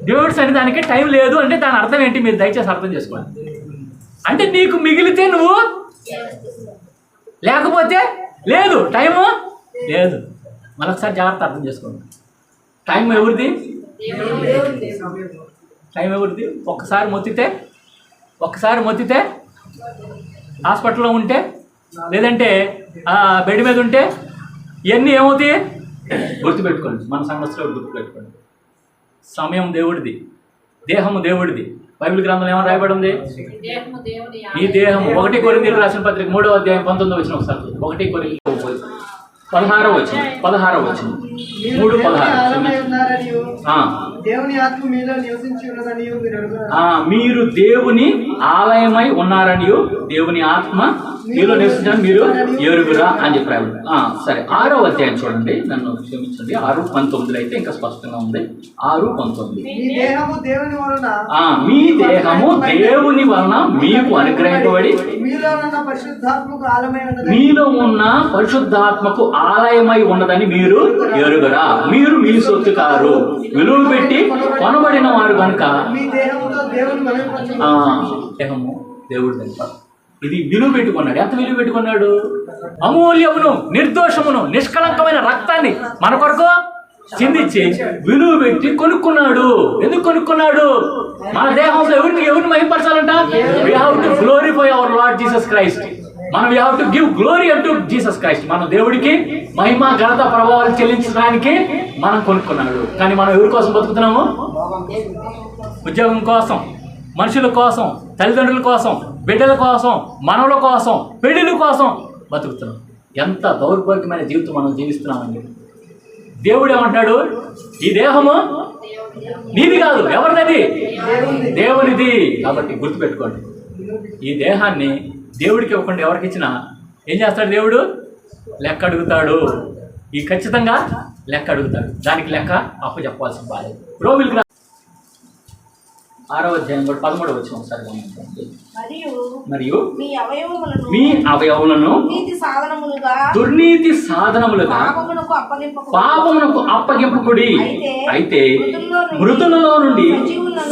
దేవుడు సరే దానికి టైం లేదు అంటే దాని అర్థం ఏంటి? మీరు దయచేసి అర్థం చేసుకోండి. అంటే నీకు మిగిలితే నువ్వు, లేకపోతే లేదు, టైము లేదు. మరొకసారి జాగ్రత్త అర్థం చేసుకోండి. టైం ఎవరిది? టైం ఎవరిది? ఒక్కసారి మొత్తితే హాస్పిటల్లో ఉంటే, లేదంటే బెడ్ మీద ఉంటే ఇవన్నీ ఏమవుతాయి? గుర్తుపెట్టుకోండి. మన సంవత్సరాలు గుర్తుపెట్టుకోండి. సమయం దేవుడిది, దేహము దేవుడిది. బైబిల్ గ్రంథంలో ఏమని రాయబడి ఉంది? ఈ దేహము. 1 కొరింథీయులకు రాసిన పత్రిక 3వ అధ్యాయం 19వ వచనం ఒకసారి. 1 కొరింథీయులకు 16వ వచనం 3:16. మీరు దేవుని ఆలయమై ఉన్నారని, దేవుని ఆత్మ మీలో నివసించని మీరు ఎరుగురా అని చెప్పారు. సరే, 6వ అధ్యాయం చూడండి, నన్ను క్షమించండి. 6:19 అయితే ఇంకా స్పష్టంగా ఉంది. 6:19. మీ దేహము దేవుని వలన మీకు అనుగ్రహింపబడి మీలో ఉన్న పరిశుద్ధాత్మకు ఆలయమై ఉన్నదని మీరు ఎరుగురా. మీరు మీ సొత్తు కారు, విలువ పెట్టి కొనబడిన వారు కనుక. దేహము దేవుడు కనుక ఇది విలువ పెట్టుకున్నాడు. ఎంత విలువ పెట్టుకున్నాడు? అమూల్యమును, నిర్దోషమును, నిష్కలంకమైన రక్తాన్ని మన కొరకు చిందించి విలువ పెట్టి కొనుక్కున్నాడు. ఎందుకు కొనుక్కున్నాడు? మన దేహంలో ఎవరిని మహిమపరచాలంట? We have to glorify our Lord Jesus Christ. మనం you have to give glory అంటూ జీసస్ క్రైస్ట్. మనం దేవుడికి మహిమ ఘనత ప్రభావాలు చెల్లించడానికి మనం కొనుక్కున్నాడు. కానీ మనం ఎవరి కోసం బతుకుతున్నాము? ఉద్యోగం కోసం, మనుషుల కోసం, తల్లిదండ్రుల కోసం, బిడ్డల కోసం, మనవల కోసం, పెళ్ళిళ్ళ కోసం బతుకుతున్నాం. ఎంత దౌర్భాగ్యమైన జీవితం మనం జీవిస్తున్నామండి. దేవుడు ఏమంటాడు? ఈ దేహము నీది కాదు. ఎవరిది? దేవునిది. కాబట్టి గుర్తుపెట్టుకోండి, ఈ దేహాన్ని దేవుడికి ఇవ్వకుండా ఎవరికి ఇచ్చినా ఏం చేస్తాడు దేవుడు? లెక్క అడుగుతాడు. ఈ ఖచ్చితంగా లెక్క అడుగుతాడు. దానికి లెక్క అప్పచెప్పాల్సిన బాధ్యత. రోమిలికి 6వ అధ్యాయం 13వ వచనం ఒకసారి గమనించండి. మరియు మీ అవయవములను దుర్నీతి సాధనములుగా పాపమునకు అప్పగింపకుడి. అయితే మృతులలో నుండి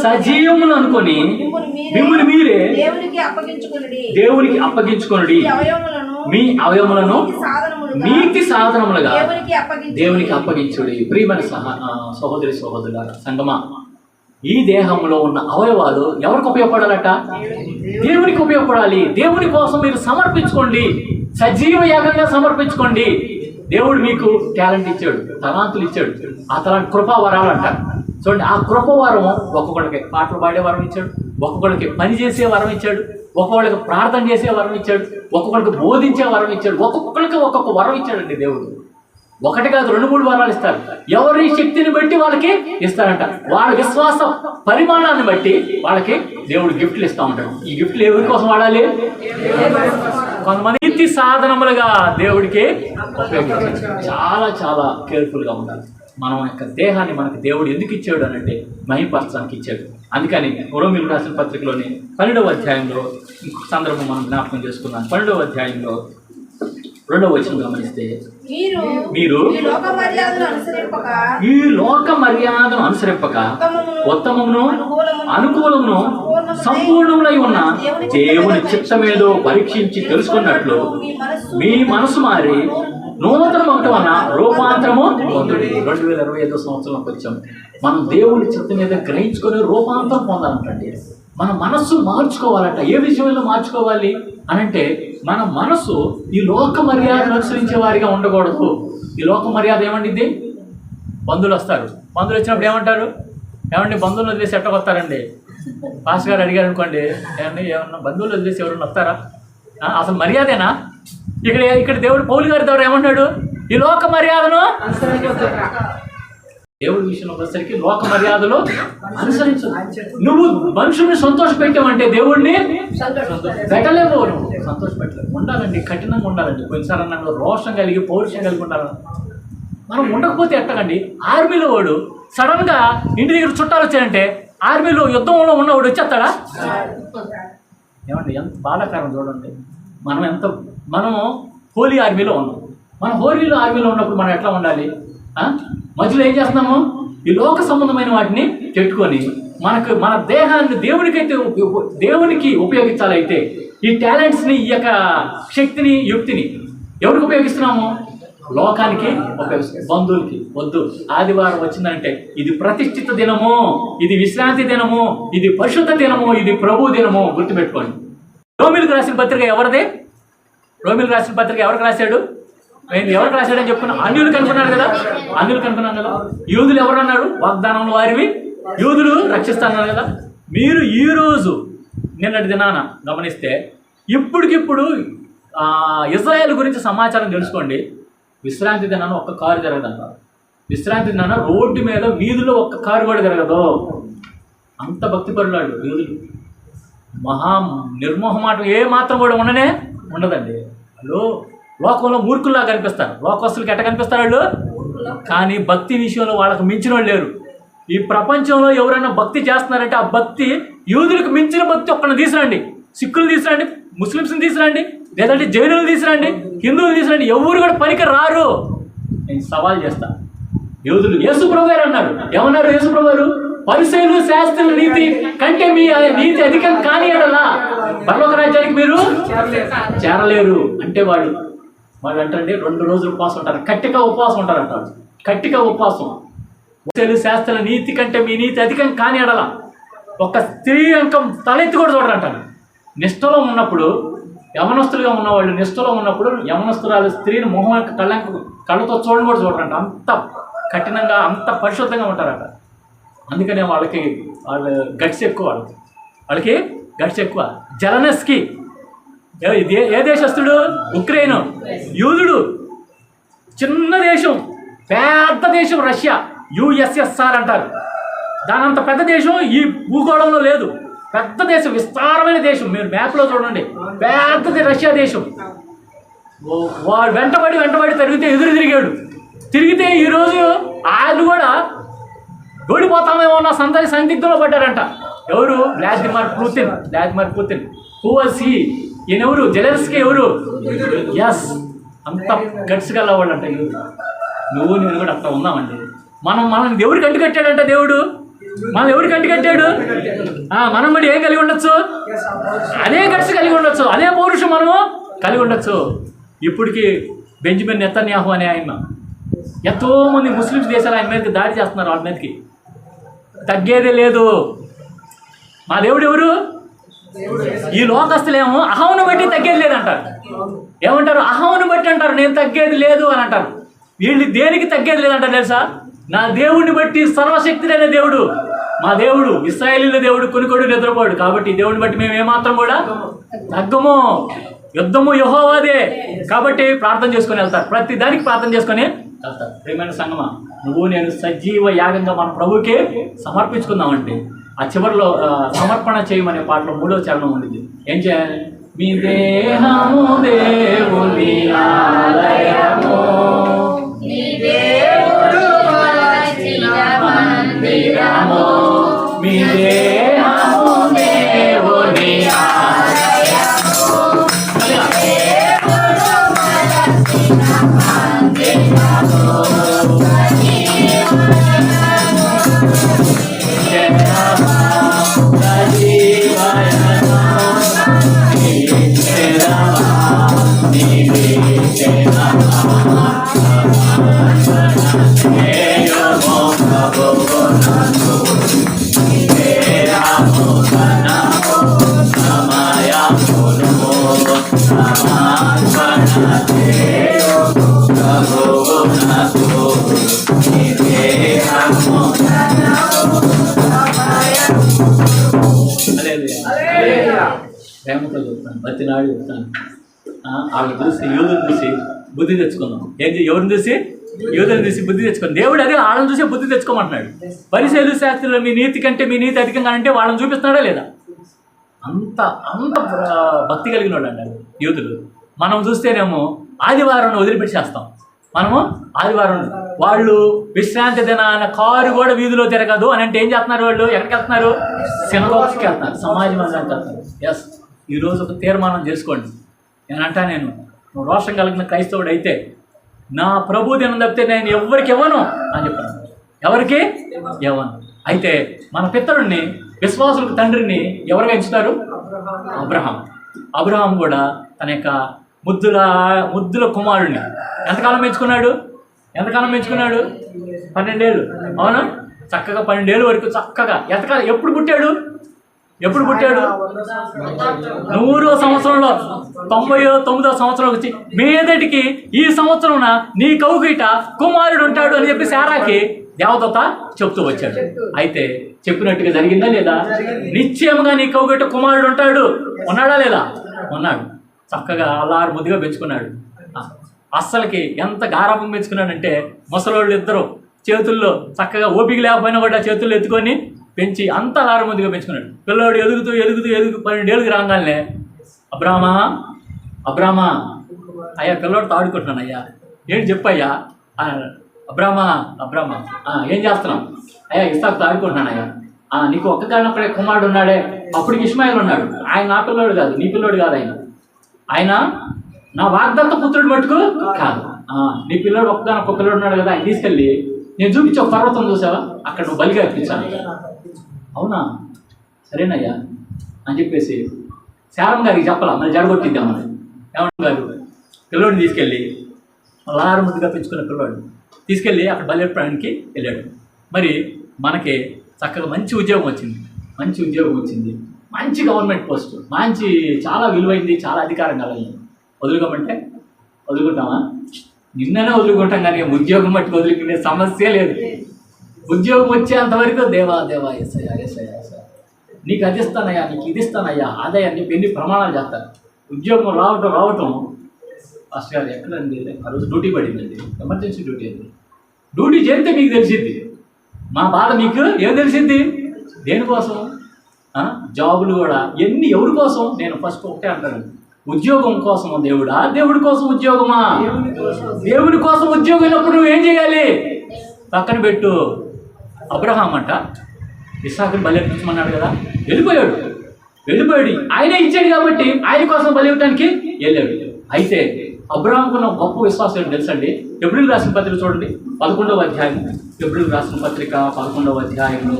సజీవములు అనుకొని మిమ్మల్ని మీరే దేవునికి అప్పగించుకొనుడి. మీ అవయవములను నీతి సాధనములుగా దేవునికి అప్పగించుడి. ప్రియమైన సహోదరి సహోదరులారా, సంగమా, ఈ దేహంలో ఉన్న అవయవాలు ఎవరికి ఉపయోగపడాలట? దేవునికి ఉపయోగపడాలి. దేవుని కోసం మీరు సమర్పించుకోండి, సజీవ యాగంగా సమర్పించుకోండి. దేవుడు మీకు టాలెంట్ ఇచ్చాడు, తలాంతులు ఇచ్చాడు. ఆ తలాంటి కృపావరాలు అంటారు. చూడండి, ఆ కృపవరం ఒక్కొక్కడికి పాటలు పాడే వరం ఇచ్చాడు, ఒక్కొక్కడికి పని చేసే వరం ఇచ్చాడు, ఒక్కొక్కడికి ప్రార్థన చేసే వరం ఇచ్చాడు, ఒక్కొక్కడికి బోధించే వరం ఇచ్చాడు. ఒక్కొక్కరికి ఒక్కొక్క వరం ఇచ్చాడండి దేవుడు. ఒకటి కాదు, 2-3 వరాలు ఇస్తారు. ఎవరి శక్తిని బట్టి వాళ్ళకి ఇస్తారంట. వాళ్ళ విశ్వాస పరిమాణాన్ని బట్టి వాళ్ళకి దేవుడు గిఫ్ట్లు ఇస్తూ ఉంటాడు. ఈ గిఫ్ట్లు ఎవరి కోసం వాడాలి? కొంతమంది నీతి సాధనములుగా దేవుడికి ఉపయోగించాలి. చాలా చాలా కేర్ఫుల్గా ఉండాలి. మనం యొక్క దేహాన్ని మనకు దేవుడు ఎందుకు ఇచ్చాడు అని అంటే మహిమపరచడానికి ఇచ్చాడు. అందుకని రోమీయులకు రాసిన పత్రికలోని 12వ అధ్యాయంలో ఇంకొక సందర్భం మనం జ్ఞాపకం చేసుకున్నాం. 12వ అధ్యాయంలో 2వ వచనం గమనిస్తే, మీరు ఈ లోక మర్యాదను అనుసరింపక ఉత్తమమును అనుకూలమును సంపూర్ణములై ఉన్న దేవుని చిత్తమేదో పరీక్షించి తెలుసుకున్నట్లు మీ మనసు మారి నూతన ఒకటి వలన రూపాంతరము పొందుడి. 2025 సంవత్సరంలోకి వచ్చాం. మనం దేవుని చిత్తం మీద గ్రహించుకొని రూపాంతరం పొందాలంటండి. మన మనస్సు మార్చుకోవాలంట. ఏ విషయంలో మార్చుకోవాలి అనంటే, మన మనసు ఈ లోక మర్యాదను అనుసరించే వారిగా ఉండకూడదు. ఈ లోక మర్యాద ఏమండిద్ది? బంధువులు వస్తారు. బంధువులు వచ్చినప్పుడు ఏమంటారు? ఏమండి బంధువులు వదిలేసి ఎట్ట వస్తారండి? పాస్ గారు అడిగారు అనుకోండి, ఏమండి ఏమన్నా బంధువులు వదిలేసి ఎవరన్నా వస్తారా? అసలు మర్యాదేనా? ఇక్కడ దేవుడు పౌలు గారి ద్వారా ఏమన్నాడు? ఈ లోక మర్యాదను దేవుడి విషయంలో వచ్చేసరికి లోక మర్యాదలు అనుసరించు. నువ్వు మనుషుల్ని సంతోష పెట్టావంటే దేవుడిని పెట్టలేవు. నువ్వు సంతోష పెట్టలేవు. ఉండాలండి, కఠినంగా ఉండాలండి. కొన్నిసార్లు నన్ను రోషం కలిగి పౌరుషం కలిగి ఉండాలని మనం ఉండకపోతే ఎట్టకండి. ఆర్మీలో వాడు సడన్గా ఇంటి దగ్గర చుట్టాలు వచ్చాయంటే ఆర్మీలో యుద్ధంలో ఉన్నవాడు వచ్చేస్తాడా? ఏమండి, ఎంత బాధాకరం చూడండి. మనం హోలీ ఆర్మీలో ఉన్నాం. మనం హోలీ ఆర్మీలో ఉన్నప్పుడు మనం ఎట్లా ఉండాలి? మధ్యలో ఏం చేస్తున్నాము? ఈ లోక సంబంధమైన వాటిని పెట్టుకొని మన దేహాన్ని దేవునికి ఉపయోగించాలైతే ఈ టాలెంట్స్ని, ఈ యొక్క శక్తిని, యుక్తిని ఎవరికి ఉపయోగిస్తున్నాము? లోకానికి ఉపయోగిస్తున్నాం. బంధువులకి వద్దు. ఆదివారం వచ్చిందంటే ఇది ప్రతిష్ఠిత దినము, ఇది విశ్రాంతి దినము, ఇది పరిశుద్ధ దినము, ఇది ప్రభు దినము. గుర్తుపెట్టుకోండి. రోమిలకు రాసిన పత్రిక ఎవరిదే? రోమిలకు రాసిన పత్రిక ఎవరికి రాశాడు? ఎవరికి రాశాడని చెప్పుకున్నా? అన్యులకు అనుకున్నాడు కదా. అన్యులకు అనుకున్నాను కదా. యూదులు ఎవరు అన్నారు? వాగ్దానంలో వారివి యూదులు రక్షిస్తాన్నారు కదా. మీరు ఈరోజు నిన్నటి దినాన గమనిస్తే ఇప్పటికిప్పుడు ఇజ్రాయేల్ గురించి సమాచారం తెలుసుకోండి. విశ్రాంతి దినాన ఒక్క కారు జరగదంటారు. విశ్రాంతి దినాన రోడ్డు మీద వీధుల్లో ఒక్క కారు కూడా జరగదు. అంత భక్తిపరులాడు యూదులు. మహా నిర్మోహమాటం ఏ మాత్రం కూడా ఉండదండి. హలో, లోకంలో మూర్ఖుల్లా కనిపిస్తారు. లోకస్తులకి ఎట్ట కనిపిస్తారు వాళ్ళు? కానీ భక్తి విషయంలో వాళ్ళకు మించిన వాళ్ళు లేరు. ఈ ప్రపంచంలో ఎవరైనా భక్తి చేస్తున్నారంటే ఆ భక్తి యూదులకు మించిన భక్తి ఒక్కరిని తీసుకురండి. సిక్కులు తీసుకురండి, ముస్లిమ్స్ని తీసుకురండి, లేదంటే జైనులు తీసుకురండి, హిందువులు తీసుకురండి. ఎవరు కూడా పనికి రారు. నేను సవాల్ చేస్తా. యూదులు యేసుప్రభు గారు అన్నారు. ఏమన్నారు యేసుప్రభు గారు? పరిసయ్యులు శాస్త్రుల నీతి కంటే మీ నీతి అధికం కాని ఎడలా పరలోక రాజ్యానికి మీరు చేరలేరు. అంటే వాళ్ళు అంటే 2 రోజులు ఉపవాసం ఉంటారు. కట్టిక ఉపవాసం ఉంటారంట. కట్టిక ఉపవాసం. శాస్త్రాల నీతి కంటే మీ నీతి అధికం కాని ఎడల ఒక స్త్రీ అంకం తలెత్తి కూడా చూడరంటారు. నిష్టలో ఉన్నప్పుడు యవనస్తులుగా ఉన్నవాళ్ళు నిష్ఠలో ఉన్నప్పుడు యవనస్తురాలు స్త్రీని మొహం యొక్క కళ్ళతో చూడని కూడా చూడరంట. అంత కఠినంగా అంత పరిశుద్ధంగా ఉంటారట. అందుకనే వాళ్ళకి గట్స్ ఎక్కువ, వాళ్ళకి గట్స్ ఎక్కువ. జెలెన్స్కీ ఏ దేశస్తుడు? ఉక్రెయిన్, యూదుడు. చిన్న దేశం, పెద్ద దేశం రష్యా, USSR అంటారు. దానంత పెద్ద దేశం ఈ భూగోళంలో లేదు. పెద్ద దేశం, విస్తారమైన దేశం. మీరు మ్యాప్లో చూడండి, పెద్దది రష్యా దేశం. వాడు వెంటబడి ఎదురు తిరిగితే ఈరోజు ఆయన కూడా ఓడిపోతామేమో అన్న సందిగ్ధంలో పడ్డారంట. ఎవరు? Vladimir Putin. Who was he? ఈయనెవరు? జెలెన్స్కీ ఎవరు? ఎస్, అంత గట్స్ గల వాళ్ళు అంట. నువ్వు నేను కూడా అట్లా ఉన్నామండి. మనం దేవుడికి అంటు కట్టాడంట. దేవుడు మనం ఎవరికి అంటు కట్టాడు? మనం కూడా ఏం కలిగి ఉండొచ్చు? అదే గట్స్ కలిగి ఉండొచ్చు, అదే పౌరుషం మనము కలిగి ఉండొచ్చు. ఇప్పటికి బెంజమిన్ నెతన్యాహు అనే ఆయన ఎంతోమంది ముస్లిమ్స్ దేశాలు ఆయన మీదకి దాడి చేస్తున్నారు. వాళ్ళ మీదకి తగ్గేదే లేదు. మా దేవుడు ఎవరు? ఈ లోకస్తులేమో అహంను బట్టి తగ్గేది లేదంటారు. ఏమంటారు? అహంను బట్టి అంటారు నేను తగ్గేది లేదు అని అంటారు. వీళ్ళు దేనికి తగ్గేది లేదంటారు తెలుసా? నా దేవుడిని బట్టి సర్వశక్తుడైన దేవుడు, మా దేవుడు ఇశ్రాయేలీయుల దేవుడు కొనుకోడు నిద్రపోడు. కాబట్టి దేవుడిని బట్టి మేము ఏమాత్రం కూడా తగ్గము. యుద్ధము యెహోవాదే. కాబట్టి ప్రార్థన చేసుకొని వెళ్తారు. ప్రతి దానికి ప్రార్థన చేసుకొని వెళ్తారు. ప్రియమైన సంగమా, నువ్వు నేను సజీవ యాగంగా మన ప్రభువుకి సమర్పించుకుందామంటే ఆ చివరిలో సమర్పణ చేయమనే పాటలో 3వ చరణం ఉండింది. ఏం చేయాలి? మీ దేహము దేవుని ఆలయము, మీ దేవుడు మలచిన మందిరము, మీ దేహము దేవుని ఆలయము, దేవుడు మలచిన మందిరము, ప్రేమతో చెప్తాను, బతినాడు చెప్తాను. వాళ్ళని చూసి యూదుని చూసి బుద్ధి తెచ్చుకుందాం. ఎవరిని చూసి? యూదుని చూసి బుద్ధి తెచ్చుకుందాం. దేవుడు అదే వాళ్ళని చూసి బుద్ధి తెచ్చుకోమంటున్నాడు. పరిసయ్యులు శాస్త్రులు మీ నీతి కంటే మీ నీతి అధికంగా అంటే వాళ్ళని చూపిస్తున్నాడా లేదా? అంత అంత భక్తి కలిగిన వాళ్ళు అంటారు యూదులు. మనం చూస్తేనేమో ఆదివారం వదిలిపెట్టేస్తాం. మనము ఆదివారం వాళ్ళు విశ్రాంతి దినాన కారు కూడా వీధిలో తిరగదు అని అంటే ఏం చేస్తున్నారు? వాళ్ళు ఎక్కడికి వెళ్తున్నారు? సినగోగ్స్కి వెళ్తున్నారు, సమాజ మందిరానికి వెళ్తున్నారు. ఎస్, ఈరోజు ఒక తీర్మానం చేసుకోండి. నేను నువ్వు రోషం కలిగిన క్రైస్తవుడు అయితే నా ప్రభు దినం తప్పితే నేను ఎవరికి ఇవ్వను అని చెప్పాను. ఎవరికి ఇవ్వను. అయితే మన పితరుడిని, విశ్వాసులకు తండ్రిని ఎవరుగా ఎంచుతారు? అబ్రహాం కూడా తన యొక్క ముద్దుల కుమారుడిని ఎంతకాలం పెంచుకున్నాడు? 12 ఏళ్ళు. అవునా? చక్కగా 12 ఏళ్ళ వరకు చక్కగా ఎంతకాలం. ఎప్పుడు పుట్టాడు? 100వ సంవత్సరంలో 99వ సంవత్సరం వచ్చి మీదటికి ఈ సంవత్సరం నీ కౌగిట కుమారుడు ఉంటాడు అని చెప్పి శారాకి దేవదూత చెప్తూ వచ్చాడు. అయితే చెప్పినట్టుగా జరిగిందా లేదా? నిశ్చయంగా నీ కౌగిట కుమారుడు ఉంటాడు. ఉన్నాడా లేదా? ఉన్నాడు. చక్కగా అల్లారు ముద్దుగా పెంచుకున్నాడు. అస్సలకి ఎంత గారాపం పెంచుకున్నాడంటే ముసలోళ్ళు ఇద్దరు చేతుల్లో చక్కగా ఓపిక లేకపోయినా కూడా చేతుల్లో ఎత్తుకొని పెంచి అంత అల్లారు ముద్దుగా పెంచుకున్నాడు. పిల్లోడు ఎదుగుతూ 12 ఏళ్ళకి రాగానే అబ్రామా అయ్యా పిల్లోడితో ఆడుకుంటున్నాను అయ్యా, ఏంటి చెప్పయ్యా? అబ్రామా ఏం చేస్తున్నావు? అయ్యా ఇస్సాకుతో ఆడుకుంటున్నాను అయ్యా. నీకు ఒక్కగానొక్కడే కుమారుడు ఉన్నాడే, అప్పటికి ఇష్మాయిల్ ఉన్నాడు. ఆయన నా పిల్లోడు కాదు, నీ పిల్లోడు కాదు. ఆయన నా వాగ్దత్త పుత్రుడు మటుకు కాదు. నీ పిల్లోడు ఒక్క పిల్లోడు ఉన్నాడు కదా, ఆయన తీసుకెళ్ళి నేను చూపించి ఒక పర్వతం చూసావా, అక్కడ నువ్వు బలిగా అర్పించాను. అవునా, సరేనయ్యా అని చెప్పేసి శారం గారికి చెప్పాలా, మళ్ళీ జడగొట్టిద్దామని. ఏమన్నా గారు పిల్లోడిని తీసుకెళ్ళి అల్లారు ముద్దుగా పెంచుకున్న పిల్లోడు తీసుకెళ్ళి అక్కడ బలి అర్పడానికి వెళ్ళాడు. మరి మనకి చక్కగా మంచి ఉద్యోగం వచ్చింది. మంచి గవర్నమెంట్ పోస్ట్, మంచి చాలా విలువైంది, చాలా అధికారం కలది. వదులుకోమంటే వదులుకుంటామా? నిన్ననే వదులుకుంటాం, కానీ ఉద్యోగం బట్టి వదులుకునే సమస్య లేదు. ఉద్యోగం వచ్చేంతవరకు దేవా దేవా ఎస్ఐయా ఎస్ఐయా ఎస్ఐ నీకు అది ఇస్తానయ్యా, నీకు ఇది ఇస్తానయ్యా, ఆదాయాన్ని ఎన్ని ప్రమాణాలు చేస్తారు. ఉద్యోగం రావటం ఫస్ట్ గారు ఎక్కడండి, ఆ రోజు డ్యూటీ పడిందండి, ఎమర్జెన్సీ డ్యూటీ అండి. డ్యూటీ చేస్తే మీకు తెలిసిద్ది మా బాధ, మీకు ఏం తెలిసిద్ది? దేనికోసం జాబులు కూడా ఎవరి కోసం? నేను ఫస్ట్ ఒకటే అంటాను, ఉద్యోగం కోసమా దేవుడా, దేవుడి కోసం ఉద్యోగమా? దేవుడి కోసం ఉద్యోగం అయినప్పుడు నువ్వు ఏం చేయాలి? పక్కన పెట్టు. అబ్రహాం అంట ఇస్సాకుని బలి అర్పించమన్నాడు కదా, వెళ్ళిపోయాడు. ఆయనే ఇచ్చాడు కాబట్టి ఆయన కోసం బలి ఇవ్వడానికి వెళ్ళాడు. అయితే అబ్రహాంకున్న గొప్ప విశ్వాసం ఏంటి తెలుసండి? హెబ్రీయులకు రాసిన పత్రిక చూడండి, 11వ అధ్యాయం. హెబ్రీయులకు రాసిన పత్రిక 11వ అధ్యాయంలో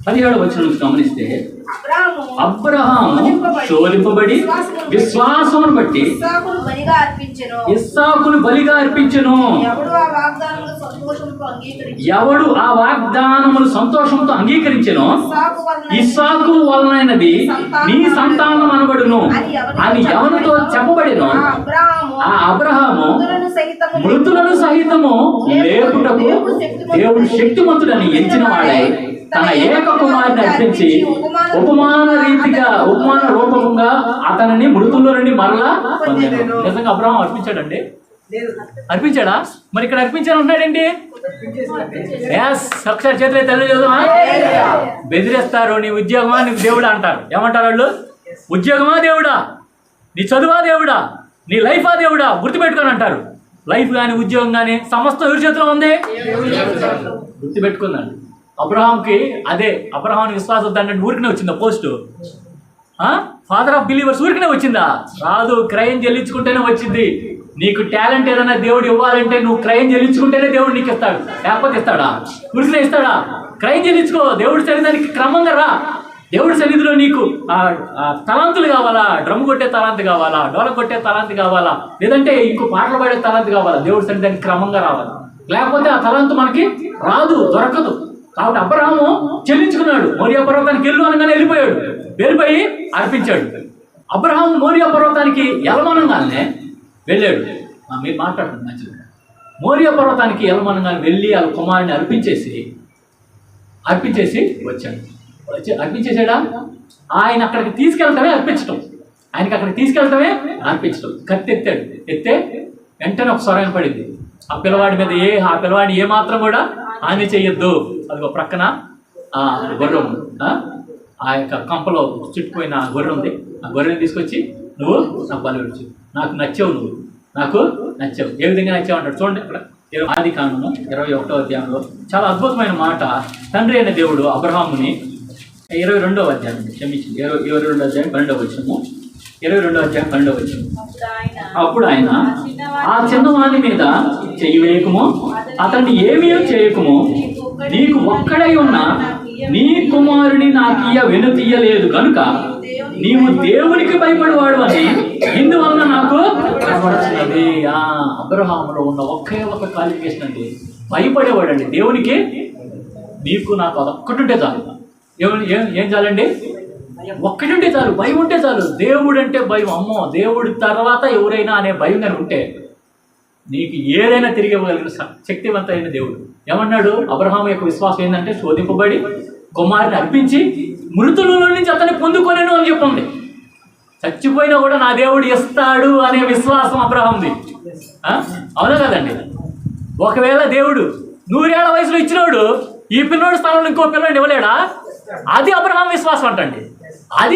17వ వచనం నుంచి గమనిస్తే, అబ్రహాము శోధింపబడి విశ్వాసమును బట్టి ఇస్సాకును బలిగా అర్పించెను. ఎవడు ఆ వాగ్దానములు సంతోషంతో అంగీకరించెనో ఇస్సాకు వలనైనది నీ సంతానం అనబడును అని ఎవరితో చెప్పబడినో ఆ అబ్రహాము మృతులను సహితము లేపుటకు దేవుడు శక్తిమంతుడని ఎంచిన వాడై తన ఏక కుమారుని అర్పించి ఉపమాన రూపంగా అతనిని మృతుల్లో నుండి మరలా పొందాడు. నిజంగా అబ్రహాం అర్పించాడండి? అర్పించాడా? మరి ఇక్కడ అర్పించాను ఉన్నాడండి. ఒకసారి చేతులు తెలియజేద్దామా? బెదిరేస్తారు, నీ ఉద్యోగమా నీకు దేవుడా అంటారు. ఏమంటారు వాళ్ళు? ఉద్యోగమా దేవుడా, నీ చదువా దేవుడా, నీ లైఫా దేవుడా, గుర్తుపెట్టుకొని అంటారు. లైఫ్ కానీ ఉద్యోగం కానీ సమస్తం ఎవరి చేతిలో ఉంది? గుర్తుపెట్టుకుందండి. అబ్రహాంకి అబ్రహాం విశ్వాసం అంటే ఊరికనే వచ్చిందా పోస్టు? ఫాదర్ ఆఫ్ బిలీవర్స్ ఊరికనే వచ్చిందా? రాదు. క్రయం చెల్లించుకుంటేనే వచ్చింది. నీకు టాలెంట్ ఏదైనా దేవుడు ఇవ్వాలంటే నువ్వు క్రయం చెల్లించుకుంటేనే దేవుడు నీకు ఇస్తాడు, లేకపోతే ఇస్తాడా? ఊరికనే ఇస్తాడా? క్రయం చెల్లించుకో. దేవుడి సన్నిధానికి క్రమంగా రా. దేవుడి సన్నిధిలో నీకు తలాంతులు కావాలా? డ్రమ్ కొట్టే తలాంతి కావాలా? డోల కొట్టే తలాంతి కావాలా? లేదంటే ఇంకో పాటలు పాడే తలాంతి కావాలా? దేవుడి సన్నిధానికి క్రమంగా రావాలి, లేకపోతే ఆ తలాంతు మనకి రాదు, దొరకదు. కాబట్టి అబ్రహాము చెల్లించుకున్నాడు. మోరియా పర్వతానికి వెళ్ళు అనగానే వెళ్ళిపోయి అర్పించాడు. అబ్రహాము మోరియా పర్వతానికి ఎలమనంగానే వెళ్ళాడు. మీరు మాట్లాడుతుంది మంచిది. మోరియా పర్వతానికి ఎలమనంగానే వెళ్ళి వాళ్ళ కుమారుని అర్పించేసి వచ్చాడు. అర్పించేసాడా? ఆయన అక్కడికి తీసుకెళ్ళటమే అర్పించటం. కత్తి ఎత్తే వెంటనే ఒక స్వరం పడింది. ఆ పిల్లవాడిని ఏ మాత్రం కూడా హాని చెయ్యొద్దు. అది ఒక ప్రక్కన గొర్రె ఉంది. ఆ యొక్క కంపలో చుట్టుపోయిన గొర్రె ఉంది. ఆ గొర్రెని తీసుకొచ్చి నువ్వు నాకు బలి ఇవ్వచ్చు, నాకు నచ్చావు. ఏ విధంగా నచ్చావు అంటాడు చూడండి. అక్కడ ఆదికాండము 21వ అధ్యాయంలో చాలా అద్భుతమైన మాట. తండ్రి అయిన దేవుడు అబ్రహాముని 22వ అధ్యాయం 22వ అధ్యాయం 12వ వచనము 22వ అధ్యాయం 12వ వచనం. అప్పుడు ఆయన ఆ చిన్నవాని మీద చెయ్యి వేయకము, అతన్ని ఏమీ చేయకము, నీకు ఒక్కడై ఉన్న నీ కుమారుని నాకియ్య వెనుతీయలేదు కనుక నీవు దేవునికి భయపడేవాడు అని ఇందువలన నాకు కనబడుతున్నది. అబ్రహాములో ఉన్న ఒకే ఒక క్వాలిఫికేషన్ అండి, భయపడేవాడు అండి దేవునికి. నీకు నాకు అదొక్కటి ఉంటే చాలు. ఏం చాలండి? ఒక్కటి ఉంటే చాలు, భయం ఉంటే చాలు. దేవుడు అంటే భయం. అమ్మో, దేవుడి తర్వాత ఎవరైనా అనే భయం కానీ ఉంటే నీకు ఏదైనా తిరిగి ఇవ్వగలిగిన శక్తివంతమైన దేవుడు. ఏమన్నాడు? అబ్రహాం యొక్క విశ్వాసం ఏంటంటే శోధింపబడి కుమారుని అర్పించి మృతుల నుంచి అతన్ని పొందుకోలేను అని చెప్పింది. చచ్చిపోయినా కూడా నా దేవుడు ఇస్తాడు అనే విశ్వాసం అబ్రహాంది. అవునా కదండి? ఒకవేళ దేవుడు 100 ఏళ్ల వయసులో ఇచ్చినోడు ఈ పిల్లోడి స్థానంలో ఇంకో పిల్లోడిని ఇవ్వలేడా? అది అబ్రహాం విశ్వాసం అంటండి. అది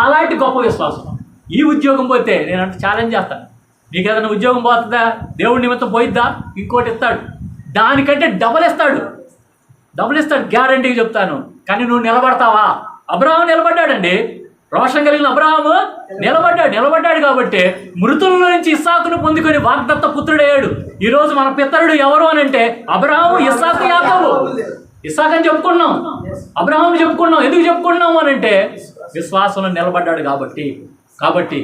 అలాంటి గొప్ప విశ్వాసం. ఈ ఉద్యోగం పోతే నేనంటే ఛాలెంజ్ చేస్తాను, నీకు ఏదైనా ఉద్యోగం పోతుందా? దేవుడి నిమిత్తం పోయిద్దా? ఇంకోటి ఇస్తాడు, దానికంటే డబల్ ఇస్తాడు, గ్యారంటీగా చెప్తాను. కానీ నువ్వు నిలబడతావా? అబ్రహాము నిలబడ్డాడండి. రోషం కలిగిన అబ్రహాము నిలబడ్డాడు కాబట్టి మృతుల నుంచి ఇస్సాకును పొందుకొని వాగ్దత్త పుత్రుడయ్యాడు. ఈరోజు మన పితరుడు ఎవరు అని అంటే అబ్రహాము, ఇస్సాకు, యాకోబు. ఇస్సాకు అని చెప్పుకున్నాం, అబ్రహాము చెప్పుకున్నాం. ఎందుకు చెప్పుకున్నాము అని అంటే విశ్వాసంలో నిలబడ్డాడు కాబట్టి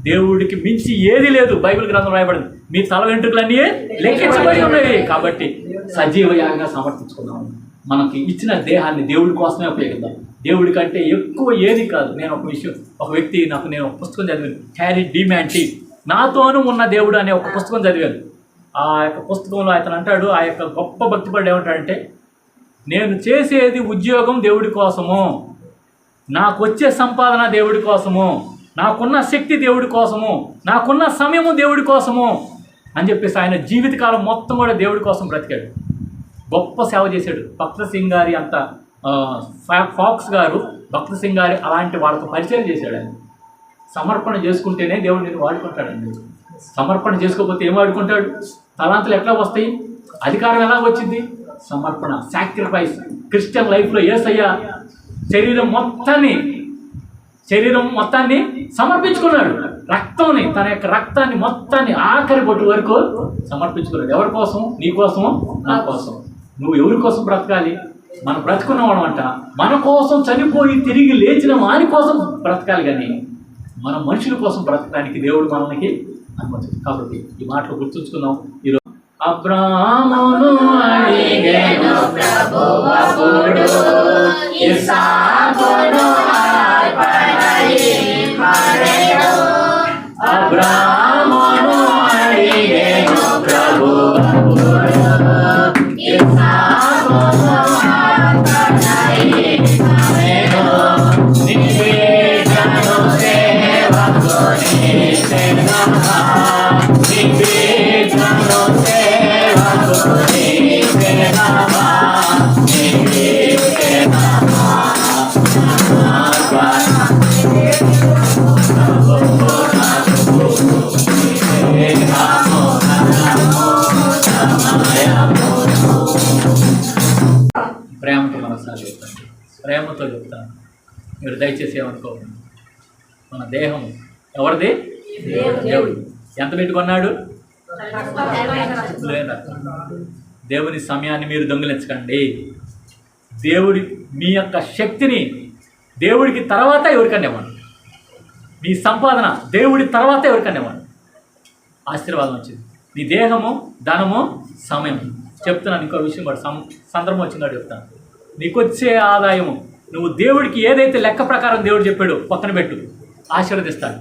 దేవుడికి మించి ఏది లేదు. బైబిల్ గ్రంథం రాయబడింది, మీ తల వెంట్రుకలన్నీ లెక్కించబడి ఉన్నాయి. కాబట్టి సజీవ యాగంగా సమర్పించుకున్నాము. మనకి ఇచ్చిన దేహాన్ని దేవుడి కోసమే ఉపయోగిద్దాం. దేవుడి కంటే ఎక్కువ ఏది కాదు. నేను ఒక వ్యక్తి నేను ఒక పుస్తకం చదివాను, హ్యారీ డిమాంటీ, నాతోనూ ఉన్న దేవుడు అనే ఒక పుస్తకం చదివాను. ఆ యొక్క పుస్తకంలో అతను అంటాడు, ఆ యొక్క గొప్ప భక్తిపరుడు ఏమంటాడంటే, నేను చేసేది ఉద్యోగం దేవుడి కోసము, నాకు వచ్చే సంపాదన దేవుడి కోసము, నాకున్న శక్తి దేవుడి కోసము, నాకున్న సమయము దేవుడి కోసము అని చెప్పేసి ఆయన జీవితకాలం మొత్తం కూడా దేవుడి కోసం బ్రతికాడు. గొప్ప సేవ చేశాడు. భక్త సింగ్ గారి అంత ఫాక్స్ గారు, భక్త సింగ్ గారి అలాంటి వాళ్ళతో పరిచయం చేశాడు. ఆయన సమర్పణ చేసుకుంటేనే దేవుడు నేను వాడుకుంటాడండి. సమర్పణ చేసుకోకపోతే ఏం వాడుకుంటాడు? తలాంతులు ఎట్లా వస్తాయి? అధికారం ఎలా వచ్చింది? సమర్పణ, సాక్రిఫైస్. క్రిస్టియన్ లైఫ్లో యేసయ్య శరీరం మొత్తాన్ని సమర్పించుకున్నాడు. రక్తాన్ని, తన యొక్క రక్తాన్ని మొత్తాన్ని ఆఖరి బొట్టు వరకు సమర్పించుకున్నాడు. ఎవరి కోసం? నీ కోసము, నా కోసం. నువ్వు ఎవరి కోసం బ్రతకాలి? మనం బ్రతుకున్నవాడు అంట మన కోసం చనిపోయి తిరిగి లేచిన వారి కోసం బ్రతకాలి, కానీ మన మనుషుల కోసం బ్రతకడానికి దేవుడు మనకి అనుమతి. కాబట్టి ఈ మాటలు గుర్తుంచుకుందాం. ఈరోజు అబ్రాహామును అడిగెను ప్రభువప్పుడు, ఇస్సాకును అర్పణయిమ్మడెను. అబ్రాహామును అడిగెను ప్రభువప్పుడు, ఇస్సాకును అర్పణయిమ్మడెను. నివేదను సేవకుని సేవగా, నివేదను సేవకుని సేవగా, ప్రేమతో మనసారి చెప్తాను, ప్రేమతో చెప్తాను. మీరు దయచేసి ఏమనుకోండి. మన దేహం ఎవరిది? దేవుడు. ఎంత పెట్టుకున్నాడు? దేవుని సమయాన్ని మీరు దొంగిలించకండి. దేవుడి మీ యొక్క శక్తిని దేవుడికి తర్వాత ఎవరికన్నా ఇవ్వండి. మీ సంపాదన దేవుడి తర్వాత ఎవరికన్నా ఇవ్వండి. ఆశీర్వాదం వచ్చింది. నీ దేహము, ధనము, సమయం. చెప్తున్నాను ఇంకో విషయం కూడా, సందర్భం వచ్చిందో చెప్తాను. నీకు వచ్చే ఆదాయము నువ్వు దేవుడికి ఏదైతే లెక్క ప్రకారం దేవుడు చెప్పాడో పక్కన పెట్టు, ఆశీర్వదిస్తాడు.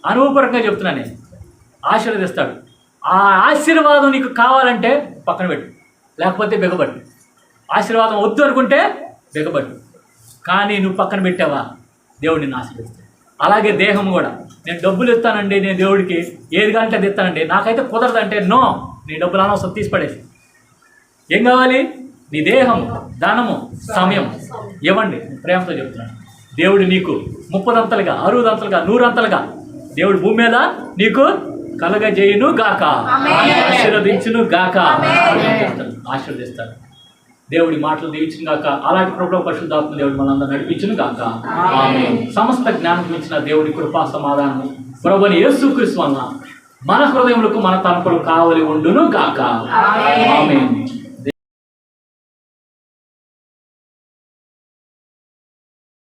అనుభవపరంగా చెప్తున్నా నేను, ఆశీర్వదిస్తాడు. ఆ ఆశీర్వాదం నీకు కావాలంటే పక్కన పెట్టు, లేకపోతే బిగబట్టు. ఆశీర్వాదం వద్దు అనుకుంటే బిగబట్టు. కానీ నువ్వు పక్కన పెట్టావా, దేవుడు నిన్ను ఆశీర్వదిస్తాడు. అలాగే దేహం కూడా, నేను డబ్బులు ఇస్తానండి, నేను దేవుడికి ఏది కావాలంటే అది ఇస్తానండి, నాకైతే కుదరదంటే నో, నీ డబ్బులు అనవసరం తీసి పడేసి. ఏం కావాలి? నీ దేహం, ధనము, సమయం ఇవ్వండి. ప్రేమతో చెప్తున్నాను. దేవుడు నీకు 30 60 100 దేవుడు భూమి మీద నీకు కలగజేయును గాక, ఆశీర్వదించును గాక. ఆశీర్వదిస్తాడు. దేవుడి మాటలు దీవించును గాక. అలాంటి ప్రభువు పరిశుద్ధాత్మ దేవుడు మనందరూ నడిపించును గాక. ఆమేన్. సమస్త జ్ఞానం ఇచ్చిన దేవుడి కృపా సమాధానము ప్రభువైన యేసుక్రీస్తు వలన మన హృదయములకు మన తలంపులు కావలి ఉండును గాక. ఆమేన్.